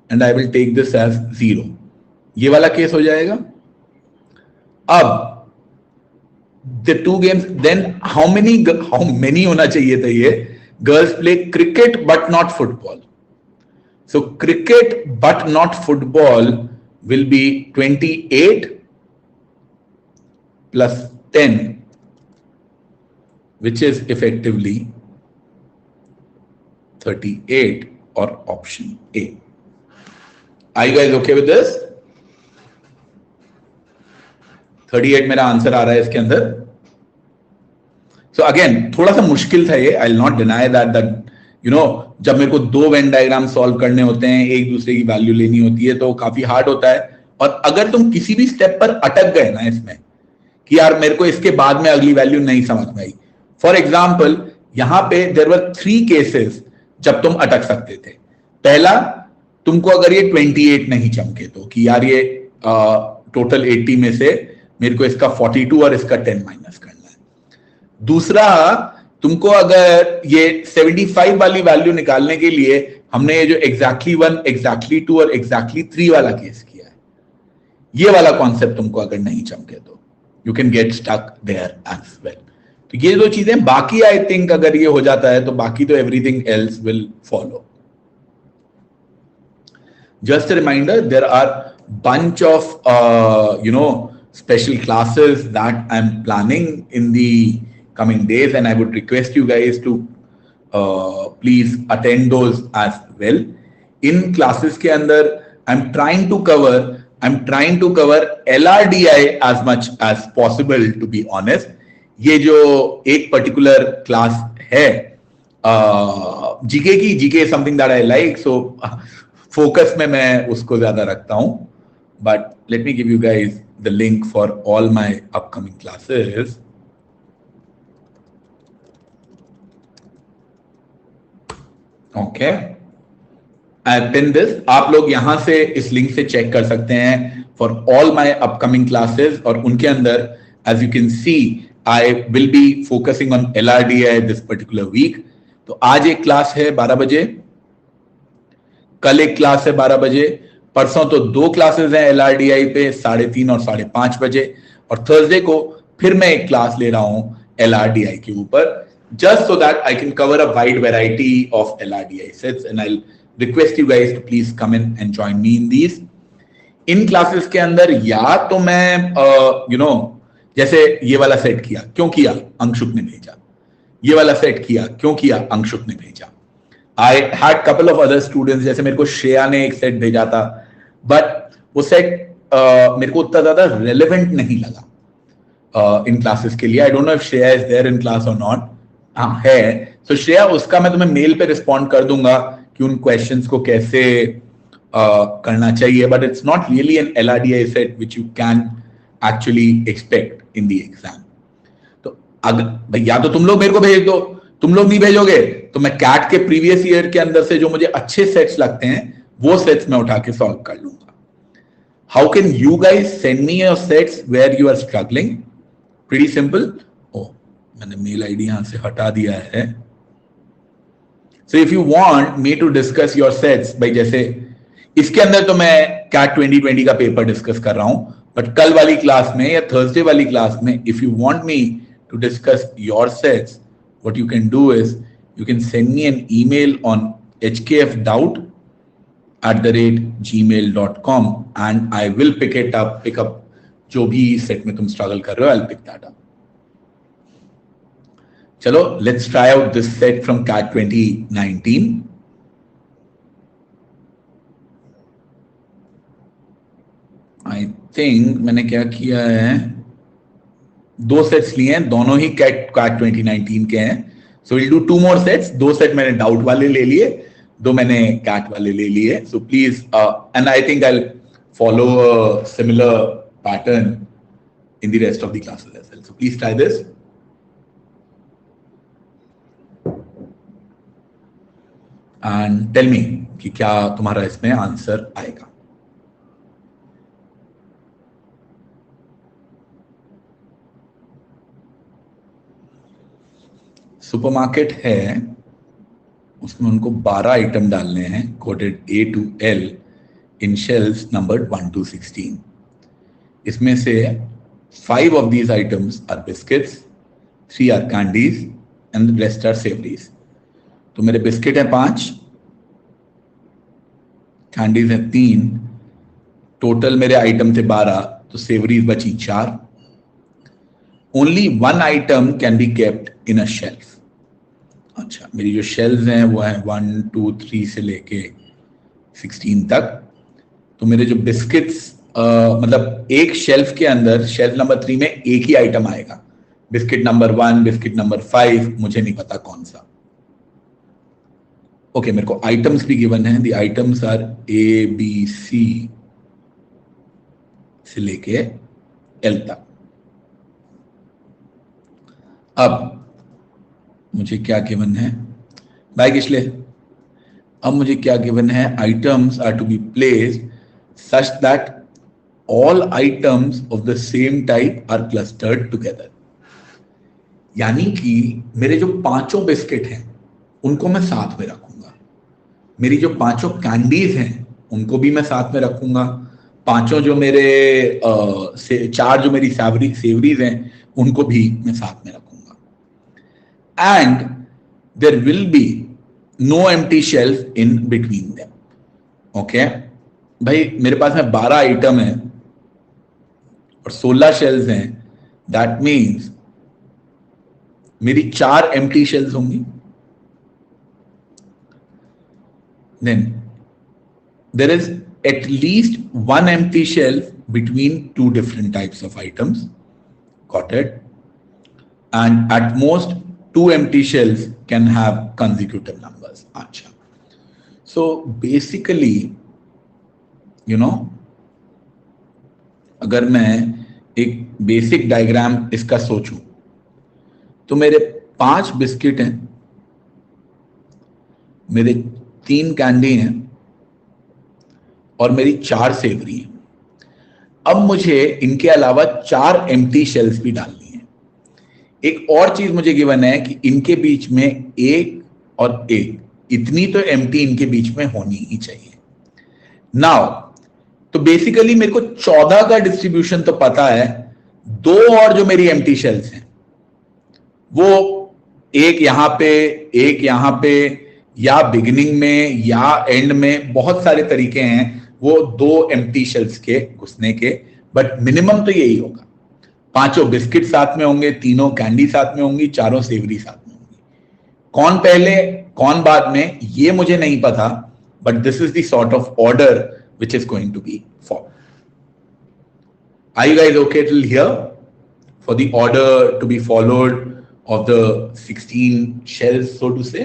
and I will take this as 0. ये वाला केस हो जाएगा. अब the 2 games, then how many होना चाहिए था ये? Girls play cricket but not football. So cricket but not football will be 28 plus 10, which is effectively 38 or option A. Are you guys okay with this? 38 मेरा answer आ रहा है इसके अंदर. So again थोड़ा सा मुश्किल था ये, I will not deny that you know जब मेरे को 2 वेन डायग्राम सॉल्व करने होते हैं, एक दूसरे की वैल्यू लेनी होती है, तो काफी हार्ड होता है. और अगर तुम किसी भी स्टेप पर अटक गए ना इसमें कि यार मेरे को इसके बाद में अगली वैल्यू नहीं समझ में आई, फॉर एग्जाम्पल यहां पे देयर वर 3 केसेस जब तुम अटक सकते थे. पहला, तुमको अगर ये 28 नहीं चमके तो कि यार ये टोटल 80 में से मेरे को इसका 42 और इसका 10 माइनस करना है. दूसरा, तुमको अगर ये 75 वाली वैल्यू निकालने के लिए हमने ये जो एग्जैक्टली 1, एग्जैक्टली 2 और एग्जैक्टली 3 वाला केस किया है, ये वाला कॉन्सेप्ट तुमको अगर नहीं चमके तो you can get stuck there as well. तो ये 2 चीजें, बाकी आई थिंक अगर ये हो जाता है तो बाकी तो everything else will follow. Just a reminder, there are bunch of special classes that I'm planning in the coming days, and I would request you guys to please attend those as well. In classes के अंदर I'm trying to cover LRDI as much as possible, to be honest. ये जो एक particular class है GK की, GK is something that I like, so focus में मैं उसको ज्यादा रखता हूं. But let me give you guys the link for all my upcoming classes. Okay, I pin this. आप लोग यहां से इस लिंक से चेक कर सकते हैं for all my upcoming classes, और उनके अंदर as you can see I will be focusing on LRDI this particular week. तो आज एक क्लास है 12 बजे, कल एक क्लास है 12 बजे, परसों तो 2 क्लासेस हैं LRDI पे 3:30 और 5:30 बजे, और थर्सडे को फिर मैं एक क्लास ले रहा हूं LRDI के ऊपर, just so that I can cover a wide variety of LRDI sets, and I'll request you guys to please come in and join me in these. In classes के अंदर या तो मैं जैसे ये वाला सेट किया, क्यों किया? अंशुक ने भेजा. ये वाला सेट किया, क्यों किया? अंशुक ने भेजा. I had couple of other students, जैसे मेरे को श्रेया ने एक सेट भेजा था, बट वो सेट मेरे को उतना ज्यादा रेलेवेंट नहीं लगा इन क्लासेस के लिए. I don't know if Shreya is there in class और नॉट. हाँ है, तो श्रेया उसका मैं तुम्हें मेल पे रिस्पॉन्ड कर दूंगा कि उन क्वेश्चंस को कैसे करना चाहिए, but it's not really an LRDI set which you can actually expect in the exam. तो अगर या तो तुम लोग मेरे को भेज दो, तुम लोग नहीं भेजोगे तो मैं कैट के प्रीवियस ईयर के अंदर से जो मुझे अच्छे सेट्स लगते हैं वो सेट्स मैं उठा के सॉल्व कर लूंगा. How can you guys send me your sets where you are struggling? Pretty simple. Oh, मैंने मेल आईडी यहां से हटा दिया है. So if you want me to discuss your sets, भाई जैसे इसके अंदर तो मैं कैट 2020 का पेपर डिस्कस कर रहा हूं, बट कल वाली क्लास में या थर्सडे वाली क्लास में if you want me to discuss your sets, what you can do is you can send me an email on hkfdoubt@gmail.com and I will pick up जो भी सेट में तुम स्ट्रगल कर रहे हो, I'll pick that up. चलो, let's try out this set from CAT 2019. I think मैंने क्या किया है, 2 सेट्स लिए हैं, दोनों ही कैट 2019 के हैं. So will do 2 more sets. 2 set मैंने डाउट वाले ले लिए, 2 मैंने कैट वाले ले लिए. So please, and I think I follow a similar pattern in the rest of the classes as well. So please try this. And tell me कि क्या तुम्हारा इसमें आंसर आएगा. सुपरमार्केट है, उसमें उनको 12 आइटम डालने हैं coded A to L in shelves numbered 1 to 16. इसमें से 5 of these items are biscuits, 3 are candies and the rest are savories. तो मेरे बिस्किट हैं 5, कैंडीज हैं 3, टोटल मेरे आइटम थे 12, तो सेवरीज बची 4. Only 1 item can be kept in a shelf. अच्छा, मेरी जो शेल्व्स हैं वो है 1, 2, 3 से लेके 16 तक. तो मेरे जो बिस्किट्स, मतलब एक शेल्फ के अंदर, शेल्फ नंबर 3 में एक ही आइटम आएगा. बिस्किट नंबर 1, बिस्किट नंबर 5, मुझे नहीं पता कौन सा. ओके, मेरे को आइटम्स भी गिवन है. द आइटम्स आर ABC से लेके L तक. अब मुझे क्या गिवन है भाई किशले? अब मुझे क्या गिवन है? Items are to be placed such that all items of the same type are clustered together. यानी कि मेरे जो 5 बिस्किट हैं उनको मैं साथ में रखूंगा, मेरी जो 5 कैंडीज हैं उनको भी मैं साथ में रखूंगा, 5 जो मेरे 4 जो मेरी सेवरीज हैं उनको भी मैं साथ में रखूंगा. And there will be no empty shelf in between them. Okay भाई, मेरे पास में 12 आइटम है और 16 शेल्स हैं. दैट मीन्स मेरी 4 एम्प्टी शेल्स होंगी. Then there is at least 1 empty shelf between 2 different types of items. Got it? And at most 2 empty shelves can have consecutive numbers. अच्छा, so basically you know, अगर मैं एक basic diagram इसका सोचूं तो मेरे 5 biscuit हैं, मेरे 3 कैंडी हैं और मेरी 4 सेवरी हैं. अब मुझे इनके अलावा 4 एम्प्टी शेल्स भी डालनी है. एक और चीज मुझे गिवन है कि इनके बीच में 1 और 1, इतनी तो एम्प्टी इनके बीच में होनी ही चाहिए. नाउ तो बेसिकली मेरे को 14 का डिस्ट्रीब्यूशन तो पता है. 2 और जो मेरी एम्प्टी शेल्स हैं वो एक यहां पे, एक यहां पे, या बिगिनिंग में या एंड में, बहुत सारे तरीके हैं वो 2 एम्प्टी शेल्स के घुसने के, बट मिनिमम तो यही होगा. 5 बिस्किट साथ में होंगे, 3 कैंडी साथ में होंगी, 4 सेवरी साथ में होंगी. कौन पहले कौन बाद में ये मुझे नहीं पता, but this is the sort of order which is going to be followed. Are you guys okay till here for the order to be followed of the 16 shells, so to say?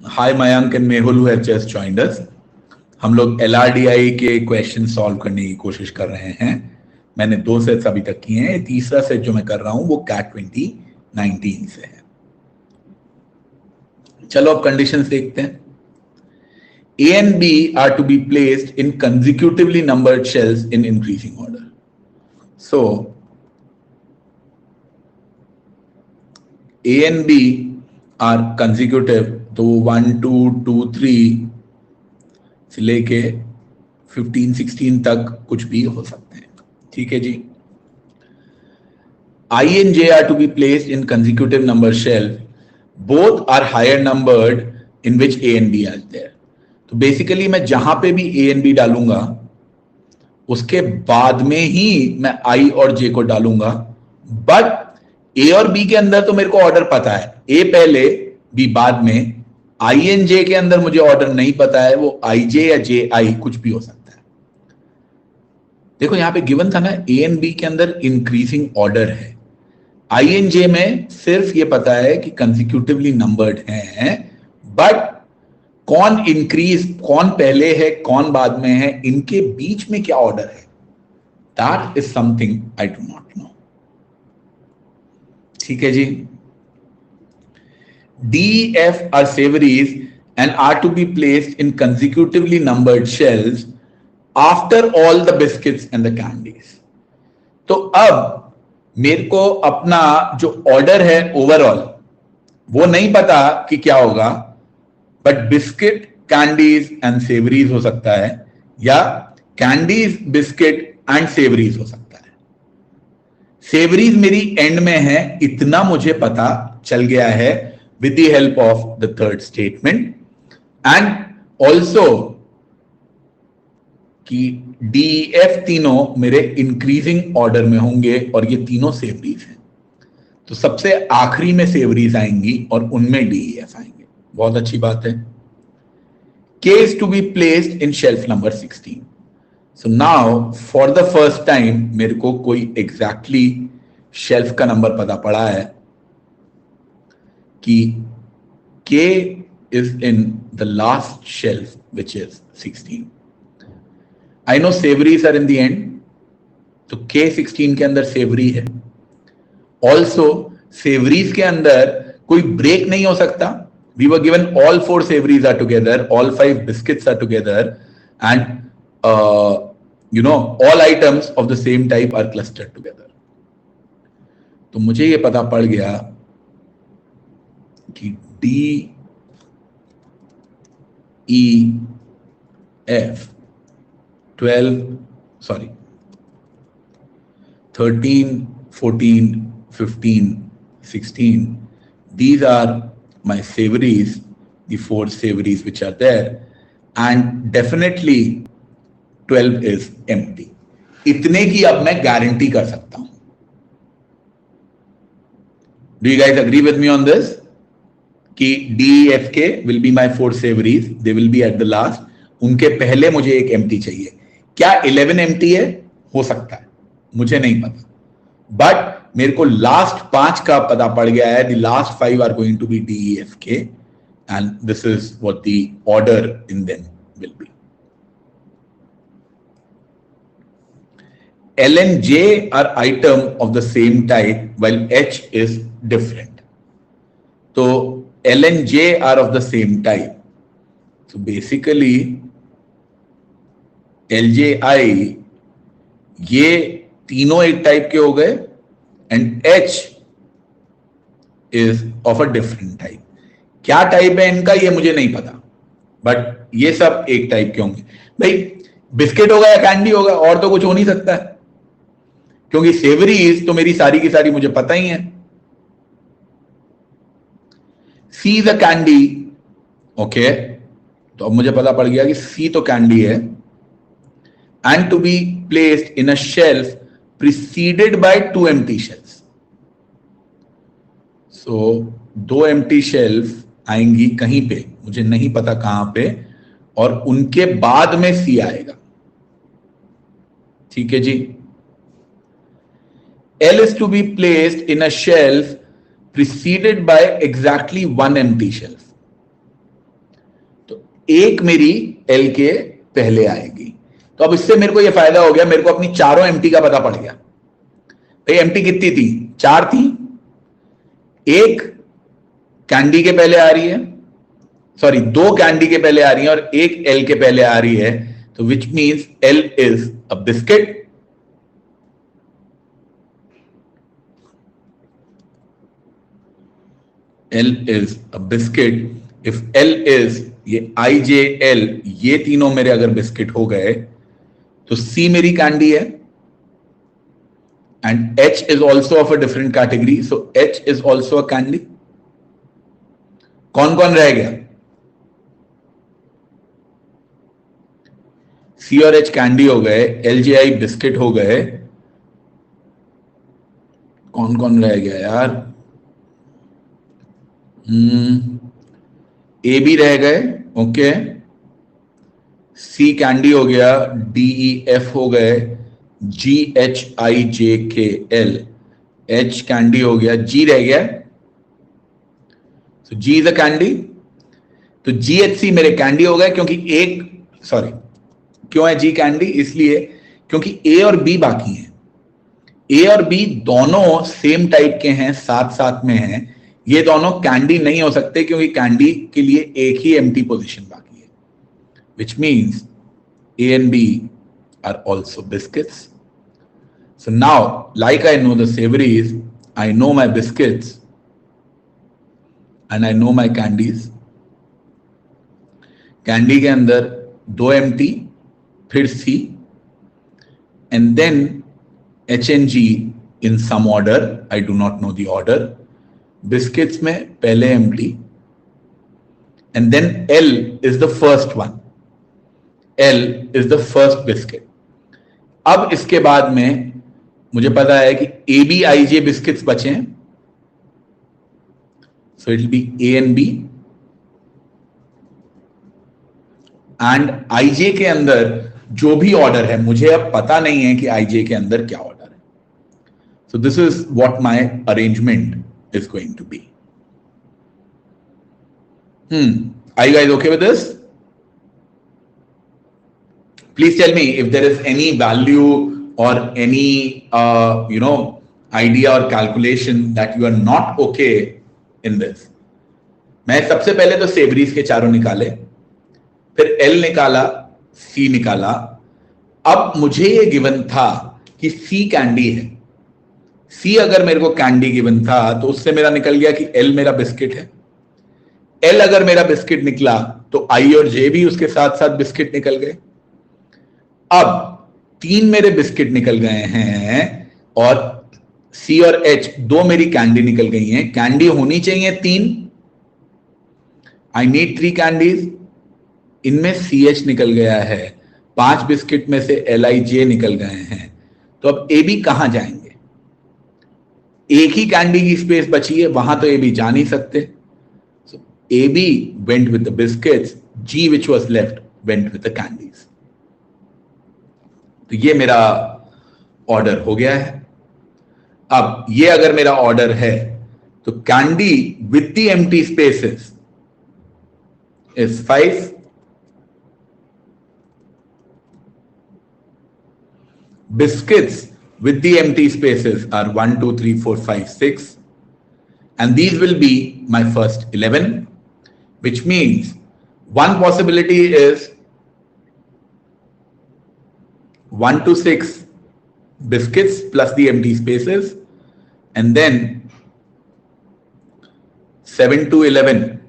Hi Mayank and Mehul who have just joined us. हम लोग LRDI के question solve करने की कोशिश कर रहे हैं. मैंने 2 सेट्स अभी तक किए हैं. तीसरा सेट जो मैं कर रहा हूं वो CAT 2019 से है. चलो अब कंडीशंस देखते हैं. A and B are to be placed in consecutively numbered shells in increasing order. So A and B are consecutive, तो 1, 2, 2, 3 से लेके 15, 16 तक कुछ भी हो सकते हैं. ठीक है जी. I and J are to be placed in consecutive number shelf. Both are higher numbered in which A and B are there. तो बेसिकली मैं जहां पे भी A and B डालूंगा उसके बाद में ही मैं I और J को डालूंगा. बट A और B के अंदर तो मेरे को ऑर्डर पता है. A पहले, भी बाद में, INJ के अंदर मुझे ऑर्डर नहीं पता है, वो IJ या JI कुछ भी हो सकता है। देखो यहां पे गिवन था ना, A एंड B के अंदर इंक्रीजिंग ऑर्डर है, INJ में सिर्फ ये पता है कि कंसिक्यूटिवली नंबर्ड हैं, बट कौन इंक्रीज, कौन पहले है कौन बाद में है, इनके बीच में क्या ऑर्डर है, that is something I do not know. ठीक है जी। D, F are savories and are to be placed in consecutively numbered shelves after all the biscuits and the candies. तो अब मेरे को अपना जो ऑर्डर है ओवरऑल वो नहीं पता कि क्या होगा, but biscuit, candies and savouries हो सकता है, या कैंडीज, बिस्किट एंड सेवरीज हो सकता है। सेवरीज मेरी एंड में है, इतना मुझे पता चल गया है with the help of the third statement, and also कि DEF तीनों मेरे इंक्रीजिंग ऑर्डर में होंगे और ये तीनों सेवरीज हैं, तो सबसे आखिरी में सेवरीज आएंगी और उनमें DEF आएंगे। बहुत अच्छी बात है। K is to be placed in shelf number 16. So now for the first time मेरे को कोई exactly शेल्फ का नंबर पता पड़ा है कि K is in the last shelf which is 16. I know savories are in the end, तो K 16 के अंदर सेवरी है। Also savories के अंदर कोई ब्रेक नहीं हो सकता। We were given all 4 savories are together, all 5 biscuits are together, and all items of the same type are clustered together. तो मुझे ये पता पड़ गया कि DEF 13, 14, 15, 16, these are my savories, the 4 savories which are there, and definitely 12 is empty. इतने की अब मैं गारंटी कर सकता हूं। Do you guys agree with me on this? कि DEFK will be my 4 savories, they will be at the last, उनके पहले मुझे एक empty चाहिए। क्या 11 empty है? हो सकता है, मुझे नहीं पता, बट मेरे को लास्ट 5 का पता पड़ गया है। The last 5 are going to be DEFK and this is what the order in them will be. L and J are item of the same type while H is different. So L and J are of the same type. So basically LJI ये तीनों एक type के हो गए and H is of a different type. क्या type है इनका ये मुझे नहीं पता, बट ये सब एक टाइप के होंगे। भाई बिस्किट होगा या कैंडी होगा, और तो कुछ हो नहीं सकता है, क्योंकि सेवरीज तो मेरी सारी की सारी मुझे पता ही है। सी इज अ कैंडी, ओके, तो अब मुझे पता पड़ गया कि सी तो कैंडी है, and to be placed in a shelf preceded by 2 empty shelves. So 2 empty shelf आएंगी कहीं पे, मुझे नहीं पता कहां पे, और उनके बाद में सी आएगा। ठीक है जी। L is to be placed in a shelf preceded by exactly 1 empty shelf. तो एक मेरी L के पहले आएगी। तो अब इससे मेरे को ये फायदा हो गया, मेरे को अपनी चारों एम्प्टी का पता पड़ गया। भाई एम्प्टी कितनी थी? 4 थी। एक कैंडी के पहले आ रही है, सॉरी 2 कैंडी के पहले आ रही है और एक L के पहले आ रही है, तो which means L is a biscuit. L is a biscuit. If L is ये IJL, ये तीनों मेरे अगर बिस्किट हो गए तो C मेरी कैंडी है, and H is also of a different category, so H is also a candy. कौन कौन रह गया? C और H कैंडी हो गए, LJI बिस्किट हो गए, कौन कौन रह गया यार? ए बी रह गए, ओके, सी कैंडी हो गया, डी ई एफ हो गए, जी एच आई जे के एल, एच कैंडी हो गया, जी रह गया, सो जी इज अ कैंडी। तो जी एच सी मेरे कैंडी हो गए, क्योंकि एक, सॉरी, क्यों है जी कैंडी? इसलिए क्योंकि ए और बी बाकी हैं। ए और बी दोनों सेम टाइप के हैं, साथ साथ में हैं, ये दोनों कैंडी नहीं हो सकते क्योंकि कैंडी के लिए एक ही एम्प्टी पोजीशन बाकी है, which means A and B are also biscuits. So now like I know the savouries, I know my biscuits and I know my candies. Candy के अंदर 2 एम्प्टी, फिर C, and then H and G in some order, I do not know the order. Biscuits में पहले empty, and then L is the first one. L is the first biscuit. अब इसके बाद में मुझे पता है कि A B I J biscuits बचे हैं, so it will be A and B. And I J के अंदर जो भी ऑर्डर है, मुझे अब पता नहीं है कि I J के अंदर क्या ऑर्डर है. So this is what my arrangement is going to be. Are you guys okay with this? Please tell me if there is any value or any idea or calculation that you are not okay in this. मैं सबसे पहले तो savouries के चारों निकाले, फिर L निकाला, C निकाला। अब मुझे ये गिवन था कि C कैंडी है। सी अगर मेरे को कैंडी गिवन था तो उससे मेरा निकल गया कि एल मेरा बिस्किट है। एल अगर मेरा बिस्किट निकला तो आई और जे भी उसके साथ साथ बिस्किट निकल गए। अब 3 मेरे बिस्किट निकल गए हैं और सी और एच 2 मेरी कैंडी निकल गई हैं। कैंडी होनी चाहिए 3, आई नीड 3 कैंडीज। इनमें सी एच निकल गया है, 5 बिस्किट में से एल आई जे निकल गए हैं। तो अब ए बी कहां जाएंगे? एक ही कैंडी की स्पेस बची है, वहां तो ए बी जा नहीं सकते। So A B went with the biscuits, G which was left went with the candies. तो ये मेरा ऑर्डर हो गया है। अब ये अगर मेरा ऑर्डर है तो candy with the empty spaces is 5, biscuits with the empty spaces are 1, 2, 3, 4, 5, 6, and these will be my first 11, which means one possibility is 1 to 6 biscuits plus the empty spaces, and then 7 to 11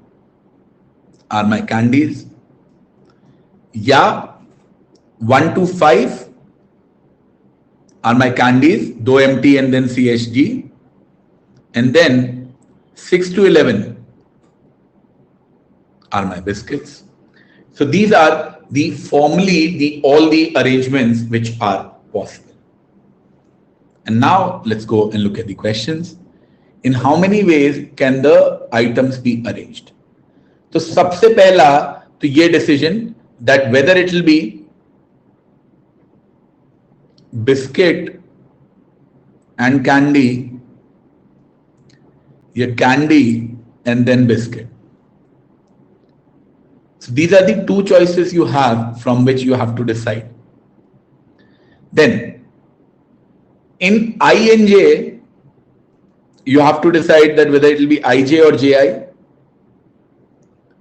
are my candies, yeah, 1 to 5 are my candies, 2 empty and then CHG, and then 6 to 11 are my biscuits. So these are all the arrangements which are possible. And now let's go and look at the questions. In how many ways can the items be arranged? तो सबसे पहला तो ये decision that whether it will be biscuit and candy, your candy and then biscuit. So these are the 2 choices you have from which you have to decide. Then in I and J, you have to decide that whether it will be IJ or JI.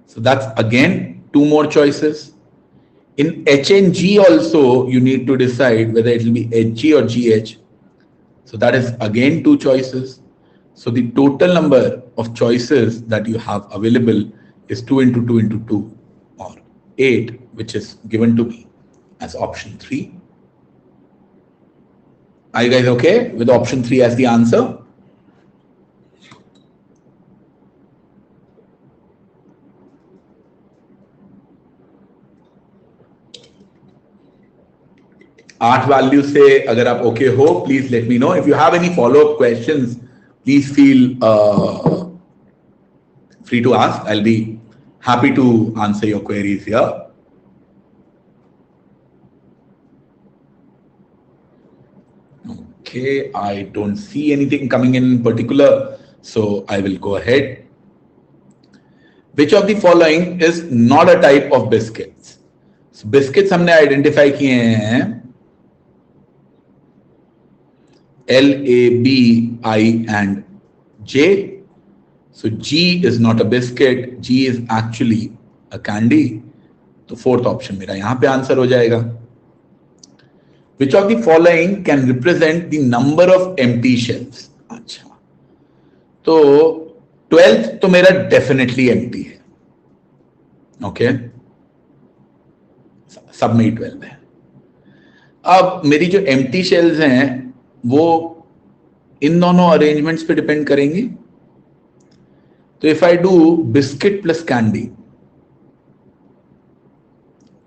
So that's again 2 more choices. In H and G also, you need to decide whether it will be HG or GH. So that is again 2 choices. So the total number of choices that you have available is 2 into 2 into 2 or 8, which is given to me as option 3. Are you guys okay with option 3 as the answer? आठ value से अगर आप okay हो, please let me know. If you have any follow up questions, please feel free to ask. I'll be happy to answer your queries here. Okay, I don't see anything coming in particular, so I will go ahead. Which of the following is not a type of biscuits? So biscuits हमने identify किए हैं L, A, B, I and J. So G is not a biscuit. G is actually a candy. तो fourth option मेरा यहां पे answer हो जाएगा. Which of the following can represent the number of empty shells? अच्छा, तो 12th तो मेरा डेफिनेटली एम्प्टी है. ओके, सब में 12 है. अब मेरी जो एम्प्टी शेल्स हैं वो इन दोनों अरेंजमेंट्स पे डिपेंड करेंगी. तो if I do biscuit plus candy,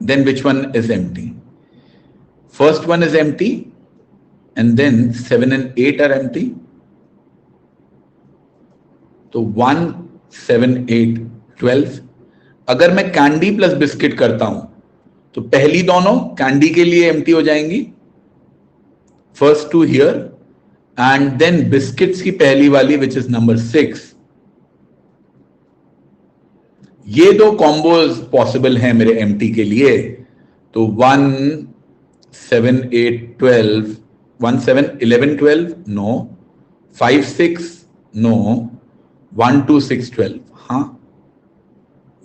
then which one is empty? First one is empty and then 7 and 8 are empty. तो 1, 7, 8, 12. अगर मैं कैंडी प्लस बिस्किट करता हूं तो पहली दोनों कैंडी के लिए एम्प्टी हो जाएंगी, first two here, and then biscuits की पहली वाली विच इज नंबर 6. ये दो कॉम्बोज पॉसिबल हैं मेरे एम्प्टी के लिए. तो 1, 7, 8, 12, 1, 7, 11, 12, नो. 5, 6, नो. 1, 2, 6, 12, हाँ.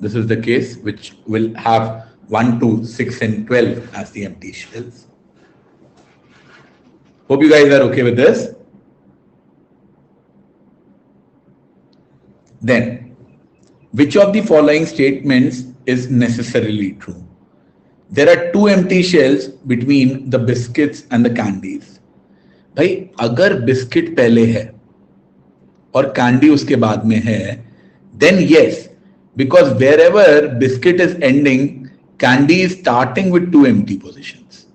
This is the case which will have 1, 2, 6 and 12 as the empty shells. Hope you guys are okay with this. Then, which of the following statements is necessarily true? There are 2 empty shells between the biscuits and the candies. भाई अगर biscuit पहले है और candy उसके बाद में है, then yes, because wherever biscuit is ending, candy is starting with 2 empty positions.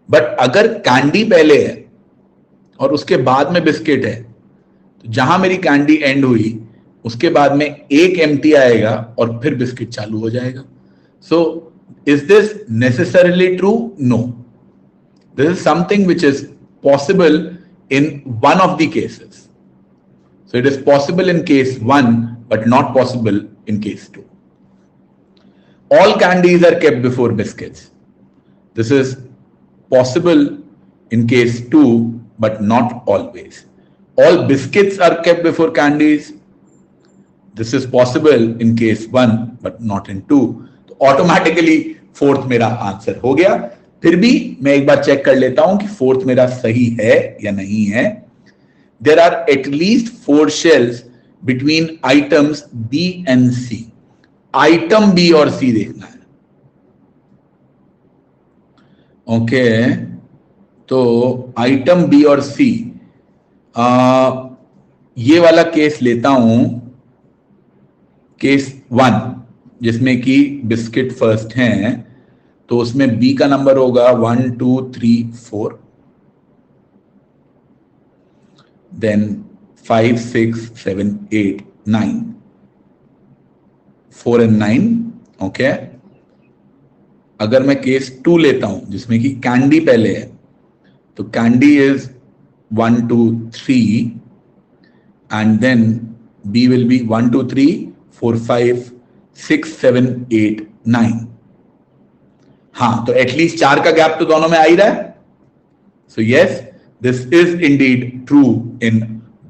But अगर कैंडी पहले है और उसके बाद में बिस्किट है, तो जहां मेरी कैंडी एंड हुई उसके बाद में एक एम्प्टी आएगा और फिर बिस्किट चालू हो जाएगा. So is this necessarily true? No. This is something which is possible in one of the cases. So it is possible in case 1 but not possible in case 2. All candies are kept before biscuits. This is possible in case 2 but not always. All biscuits are kept before candies. This is possible in case 1 but not in 2. तो automatically fourth मेरा answer हो गया. फिर भी मैं एक बार check कर लेता हूं कि फोर्थ मेरा सही है या नहीं है. There are at least 4 shells between items B and C. Item B और C देखना है. ओके, तो item B और C, ये वाला केस लेता हूं, केस 1 जिसमें कि बिस्किट फर्स्ट हैं, तो उसमें B का नंबर होगा 1, 2, 3, 4. Then 5, 6, 7, 8, 9. 4 and 9. ओके, अगर मैं केस 2 लेता हूं जिसमें कि कैंडी पहले है, तो candy is 1, 2, 3 and then B will be 1, 2, 3, 4, 5, 6, 7, 8, 9. हाँ, तो एटलीस्ट 4 का गैप तो दोनों में आ ही रहा है. So yes, this is indeed true in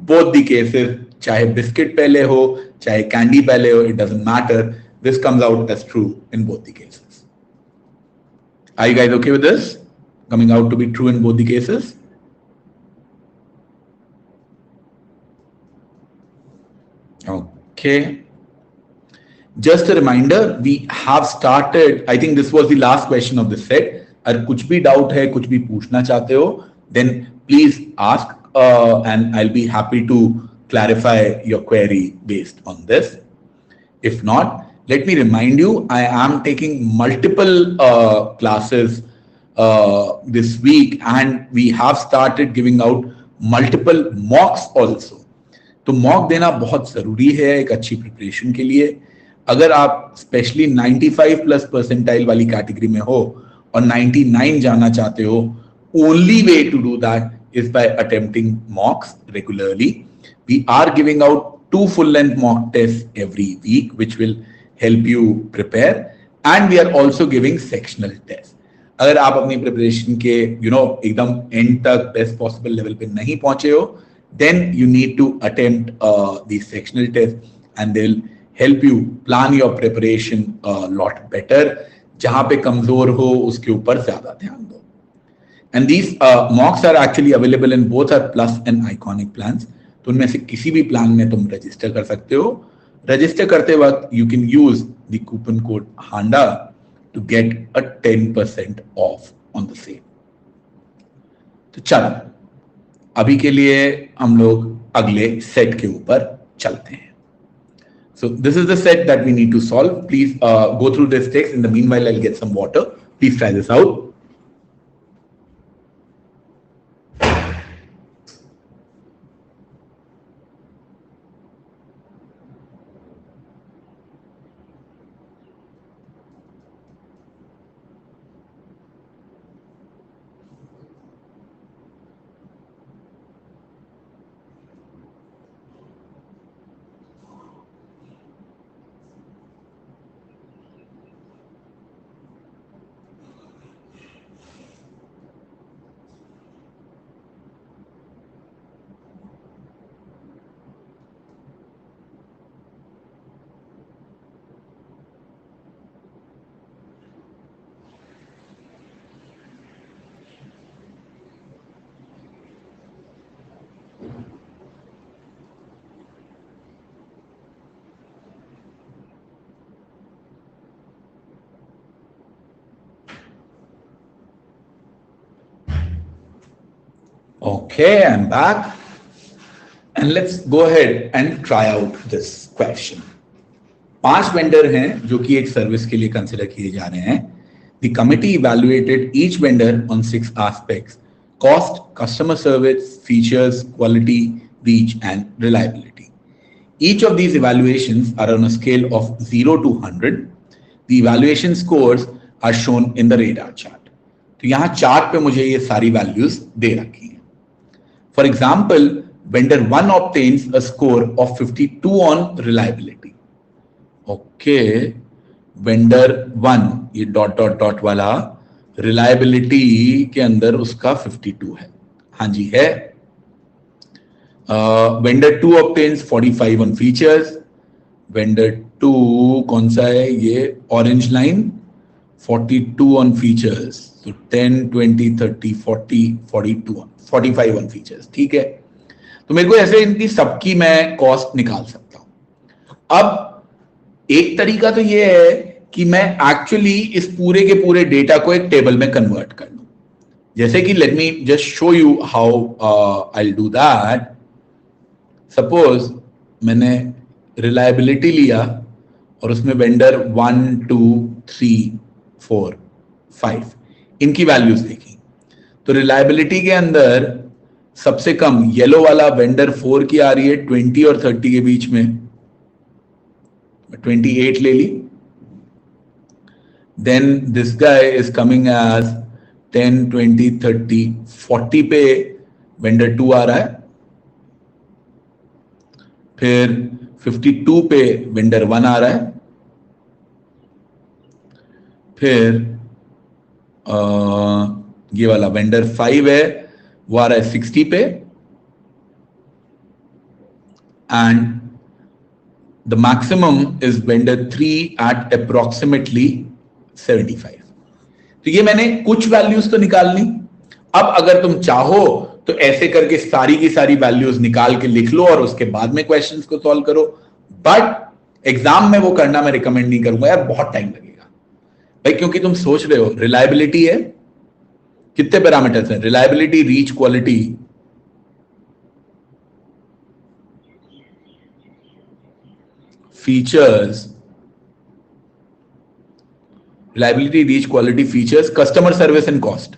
both the cases. चाहे बिस्किट पहले हो चाहे कैंडी पहले हो, it doesn't matter. This comes out as true in both the cases. Are you guys okay with this? Coming out to be true in both the cases? Okay. Just a reminder, we have started, I think this was the last question of this set. अगर कुछ भी doubt है, कुछ भी पूछना चाहते हो, then please ask and I'll be happy to clarify your query based on this. If not, let me remind you, I am taking multiple classes this week and we have started giving out multiple mocks also. तो mock देना बहुत जरूरी है एक अच्छी preparation के लिए. अगर आप स्पेशली 95 प्लस परसेंटाइल वाली कैटेगरी में हो और 99 जाना चाहते हो, only way to do that is by attempting mocks regularly. We are giving out 2 full-length mock tests every week, which will help you prepare, and we are also giving sectional tests. अगर आप अपनी preparation के एकदम and तक best possible level पे नहीं पहुंचे हो, then you need to attempt these sectional tests, and they'll help you plan your preparation a lot better. जहां पे कमजोर हो उसके ऊपर ज्यादा ध्यान दो. And these mocks are actually available in both our plus and iconic plans. तो उनमें से किसी भी प्लान में तुम रजिस्टर कर सकते हो. रजिस्टर करते वक्त you can use the coupon code HANDA to get a 10% off on the same. तो चलो अभी के लिए हम लोग अगले सेट के ऊपर चलते हैं. So this is the set that we need to solve. Please go through this text. In the meanwhile, I'll get some water. Please try this out. Okay, I'm back. And let's go ahead and try out this question. 5 vendor हैं जो कि एक service के लिए consider किए जा रहे हैं. The committee evaluated each vendor on 6 aspects: cost, customer service, features, quality, reach, and reliability. Each of these evaluations are on a scale of 0 to 100. The evaluation scores are shown in the radar chart. तो यहाँ chart पे मुझे ये सारी values दे रखी हैं. For example, vendor 1 obtains a score of 52 on reliability. Okay, vendor 1 ये dot dot dot वाला रिलायबिलिटी के अंदर उसका 52 है. हाँ जी है. Vendor 2 obtains 45 on features. Vendor 2 कौन सा है ये, ऑरेंज लाइन, 42 on features. तो 10, 20, 30, 40, 42 on 45 on features. ठीक है. तो मेरे को ऐसे इनकी सबकी मैं कॉस्ट निकाल सकता हूं. अब एक तरीका तो ये है कि मैं एक्चुअली इस पूरे के पूरे डेटा को एक टेबल में कन्वर्ट कर लूं. जैसे कि let me just show you how I will do that. Suppose मैंने रिलायबिलिटी लिया और उसमें वेंडर 1, 2, 3, 4, 5 इनकी वैल्यूज देखी. तो रिलायबिलिटी के अंदर सबसे कम येलो वाला वेंडर 4 की आ रही है 20 और 30 के बीच में. 28 ले ली. Then this guy is coming as 10, 20, 30, 40 पे वेंडर 2 आ रहा है. फिर 52 पे वेंडर 1 आ रहा है. फिर ये वाला वेंडर 5 है वो आ रहा है 60 पे. And the maximum is vendor 3 at approximately 75. तो ये मैंने कुछ वैल्यूज तो निकालनी. अब अगर तुम चाहो तो ऐसे करके सारी की सारी वैल्यूज निकाल के लिख लो और उसके बाद में क्वेश्चंस को सॉल्व करो. बट एग्जाम में वो करना मैं रिकमेंड नहीं करूंगा यार, बहुत टाइम लगेगा भाई. क्योंकि तुम सोच रहे हो रिलायबिलिटी है, कितने पैरामीटर्स हैं, reliability, reach, quality, features, reliability, reach, quality, features, customer service and cost.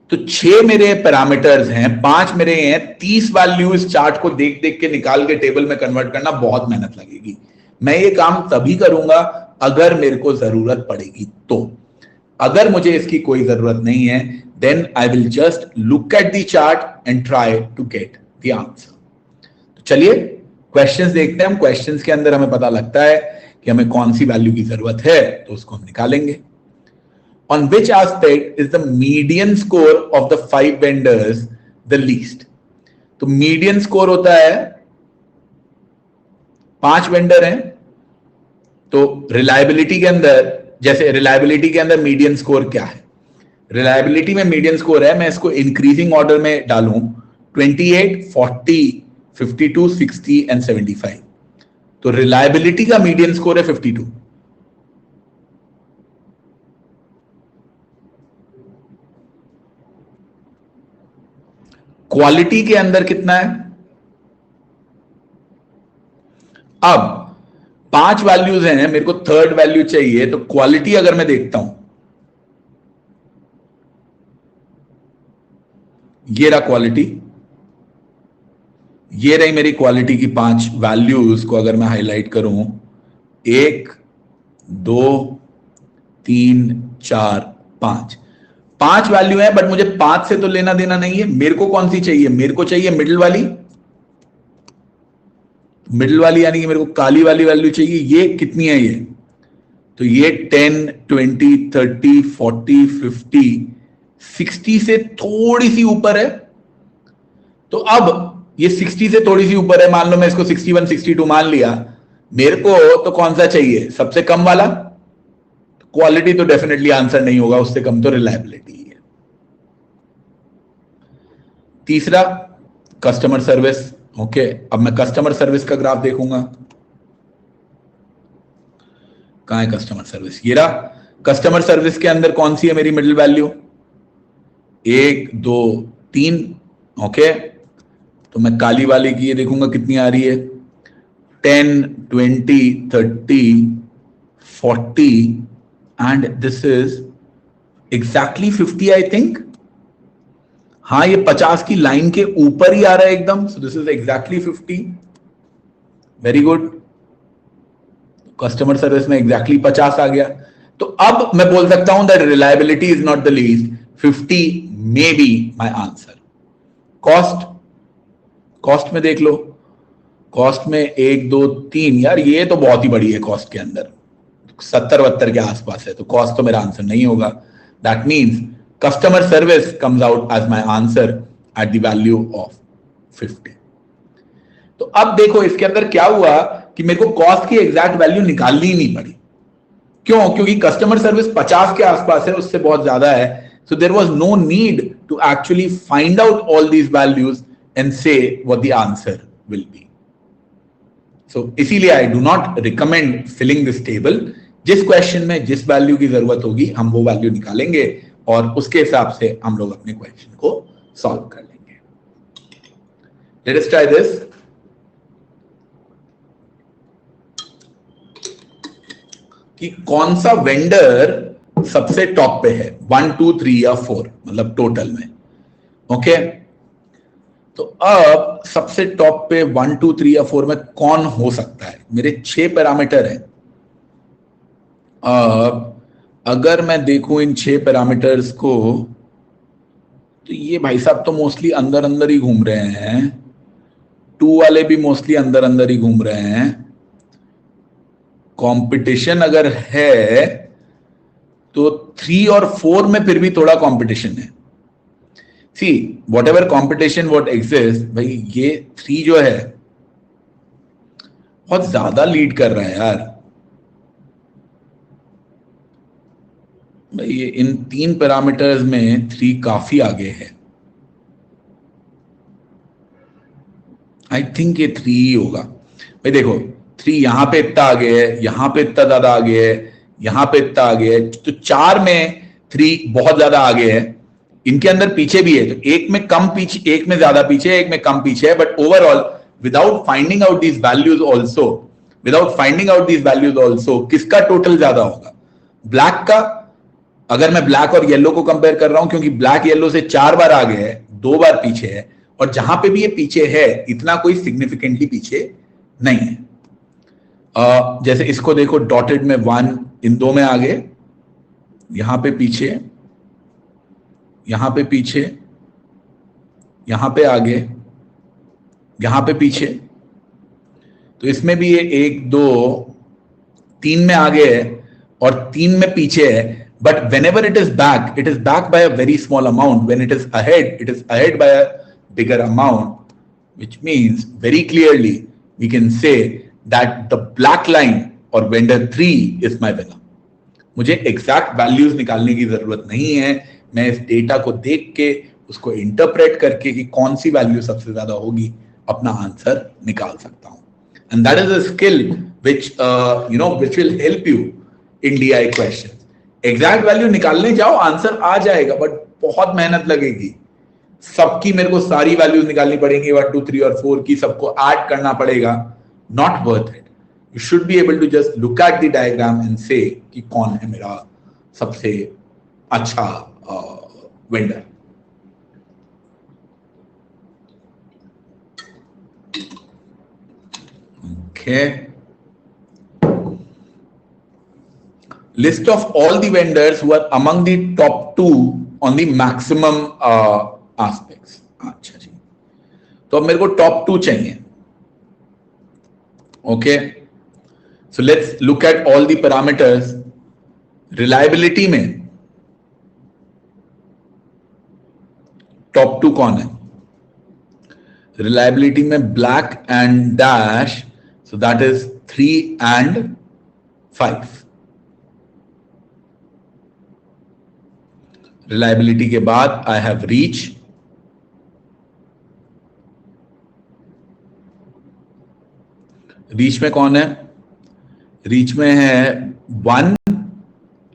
तो 6 मेरे पैरामीटर्स हैं, 5 मेरे हैं, 30 वैल्यू इस चार्ट को देख देख के निकाल के टेबल में कन्वर्ट करना बहुत मेहनत लगेगी। मैं ये काम तभी करूंगा अगर मेरे को जरूरत पड़ेगी। तो अगर मुझे इसकी कोई जरूरत नहीं है, then I will just look at the chart and try to get the answer. तो चलिए क्वेश्चंस देखते हैं। हम क्वेश्चंस के अंदर हमें पता लगता है कि हमें कौन सी वैल्यू की जरूरत है, तो उसको हम निकालेंगे। On which aspect is the median score of the 5 vendors the least? तो median score होता है, 5 वेंडर हैं, तो रिलायबिलिटी के अंदर, जैसे रिलायबिलिटी के अंदर मीडियन स्कोर क्या है? रिलायबिलिटी में मीडियन स्कोर है, मैं इसको इंक्रीजिंग ऑर्डर में डालूं, 28, 40, 52, 60 एंड 75। तो रिलायबिलिटी का मीडियन स्कोर है 52। क्वालिटी के अंदर कितना है? अब 5 वैल्यूज हैं, मेरे को थर्ड वैल्यू चाहिए, तो क्वालिटी अगर मैं देखता हूं, ये रहा क्वालिटी, ये रही मेरी क्वालिटी की 5 वैल्यूज को अगर मैं हाईलाइट करूं, 1, 2, 3, 4, 5, 5 वैल्यू है, बट मुझे 5 से तो लेना देना नहीं है। मेरे को कौन सी चाहिए? मेरे को चाहिए मिडिल वाली, मिडिल वाली यानी कि मेरे को काली वाली वैल्यू चाहिए। ये कितनी है? ये तो ये 10, 20, 30, 40, 50, 60 से थोड़ी सी ऊपर है। तो अब ये 60 से थोड़ी सी ऊपर है, मान लो मैं इसको 61, 62 मान लिया। मेरे को तो कौन सा चाहिए? सबसे कम वाला। क्वालिटी तो डेफिनेटली आंसर नहीं होगा, उससे कम तो रिलायबिलिटी है। तीसरा कस्टमर सर्विस। ओके, अब मैं कस्टमर सर्विस का ग्राफ देखूंगा। कहां है कस्टमर सर्विस? ये रहा। कस्टमर सर्विस के अंदर कौन सी है मेरी मिडिल वैल्यू? 1, 2, 3। ओके, तो मैं काली वाले की ये देखूंगा कितनी आ रही है, 10, 20, 30, 40 and this is exactly 50 I think. हाँ, ये 50 की लाइन के ऊपर ही आ रहा है एकदम। So this is exactly 50। Very good. Customer service में एग्जैक्टली 50 आ गया। तो अब मैं बोल सकता हूं that reliability is not the least, 50 may be my answer. Cost, cost में देख लो, कॉस्ट में 1, 2, 3, यार ये तो बहुत ही बड़ी है। कॉस्ट के अंदर 70-72 के आसपास है, तो कॉस्ट तो मेरा आंसर नहीं होगा। That means customer service comes out as my answer at the value of 50। तो अब देखो इसके अंदर क्या हुआ कि मेरे को कॉस्ट की एग्जैक्ट वैल्यू निकालनी ही नहीं पड़ी। क्यों? क्योंकि कस्टमर सर्विस 50 के आसपास है, उससे बहुत ज्यादा है। So there was no need to actually find out all these values and say what the answer will be. So इसीलिए I do not recommend filling this table. जिस क्वेश्चन में जिस वैल्यू की जरूरत होगी हम वो वैल्यू निकालेंगे और उसके हिसाब से हम लोग अपने क्वेश्चन को सॉल्व कर लेंगे। Let us try this. कि कौन सा वेंडर सबसे टॉप पे है, 1, 2, 3 या 4, मतलब टोटल में। ओके, तो अब सबसे टॉप पे 1, 2, 3 या 4 में कौन हो सकता है? मेरे 6 पैरामीटर हैं। अब अगर मैं देखूं इन 6 पैरामीटर्स को, तो ये भाई साहब तो मोस्टली अंदर अंदर ही घूम रहे हैं। 2 वाले भी मोस्टली अंदर अंदर ही घूम रहे हैं। कंपटीशन अगर है तो 3 और 4 में फिर भी थोड़ा कंपटीशन है। See what ever competition what exist, भाई ये 3 जो है बहुत ज्यादा लीड कर रहा है यार। भाई ये इन 3 पैरामीटर्स में 3 काफी आगे है। आई थिंक ये 3 ही होगा। भाई देखो 3 यहां पे इतना आगे है, यहां पे इतना ज्यादा आगे है, यहां पे इतना आगे है, तो 4 में 3 बहुत ज्यादा आगे है। इनके अंदर पीछे भी है, तो एक में कम पीछे, एक में ज्यादा पीछे, एक में कम पीछे है। But overall without finding out these values also, किसका टोटल ज्यादा होगा? ब्लैक का अगर मैं ब्लैक और येलो को कंपेयर कर रहा हूं, क्योंकि ब्लैक येलो से 4 बार आगे है, 2 बार पीछे है, और जहां पे भी ये पीछे है इतना कोई सिग्निफिकेंटली पीछे नहीं है। जैसे इसको देखो, डॉटेड में 1, इन 2 में आगे, यहां पे पीछे, यहां पे पीछे, यहां पे आगे, यहां पे पीछे। तो इसमें भी ये 1 2 3 में आगे है और 3 में पीछे है। But whenever it is back by a very small amount. When it is ahead by a bigger amount, which means very clearly we can say that the black line or vendor 3 is my winner. मुझे exact values निकालने की जरूरत नहीं है, मैं इस data को देख के उसको इंटरप्रेट करके कि कौन सी वैल्यू सबसे ज्यादा होगी अपना आंसर निकाल सकता हूं। And that is a skill which which will help you in DI questions. Exact value निकालने जाओ, आंसर आ जाएगा, बट बहुत मेहनत लगेगी। सबकी मेरे को सारी वैल्यूज निकालनी पड़ेंगी, 1 2 3 और 4 की, सबको ऐड करना पड़ेगा। Not worth it. You should be able to just look at the diagram and say कि कौन है मेरा सबसे अच्छा vendor. Okay, list of all the vendors who are among the top 2 on the maximum aspects. अच्छा जी, तो अब मेरे को टॉप 2 चाहिए। Okay, so let's look at all the parameters. Reliability में टॉप 2 कौन है? रिलायबिलिटी में black and dash, so that is 3 and 5। Reliability के बाद आई हैव रीच, रीच में कौन है? रीच में है 1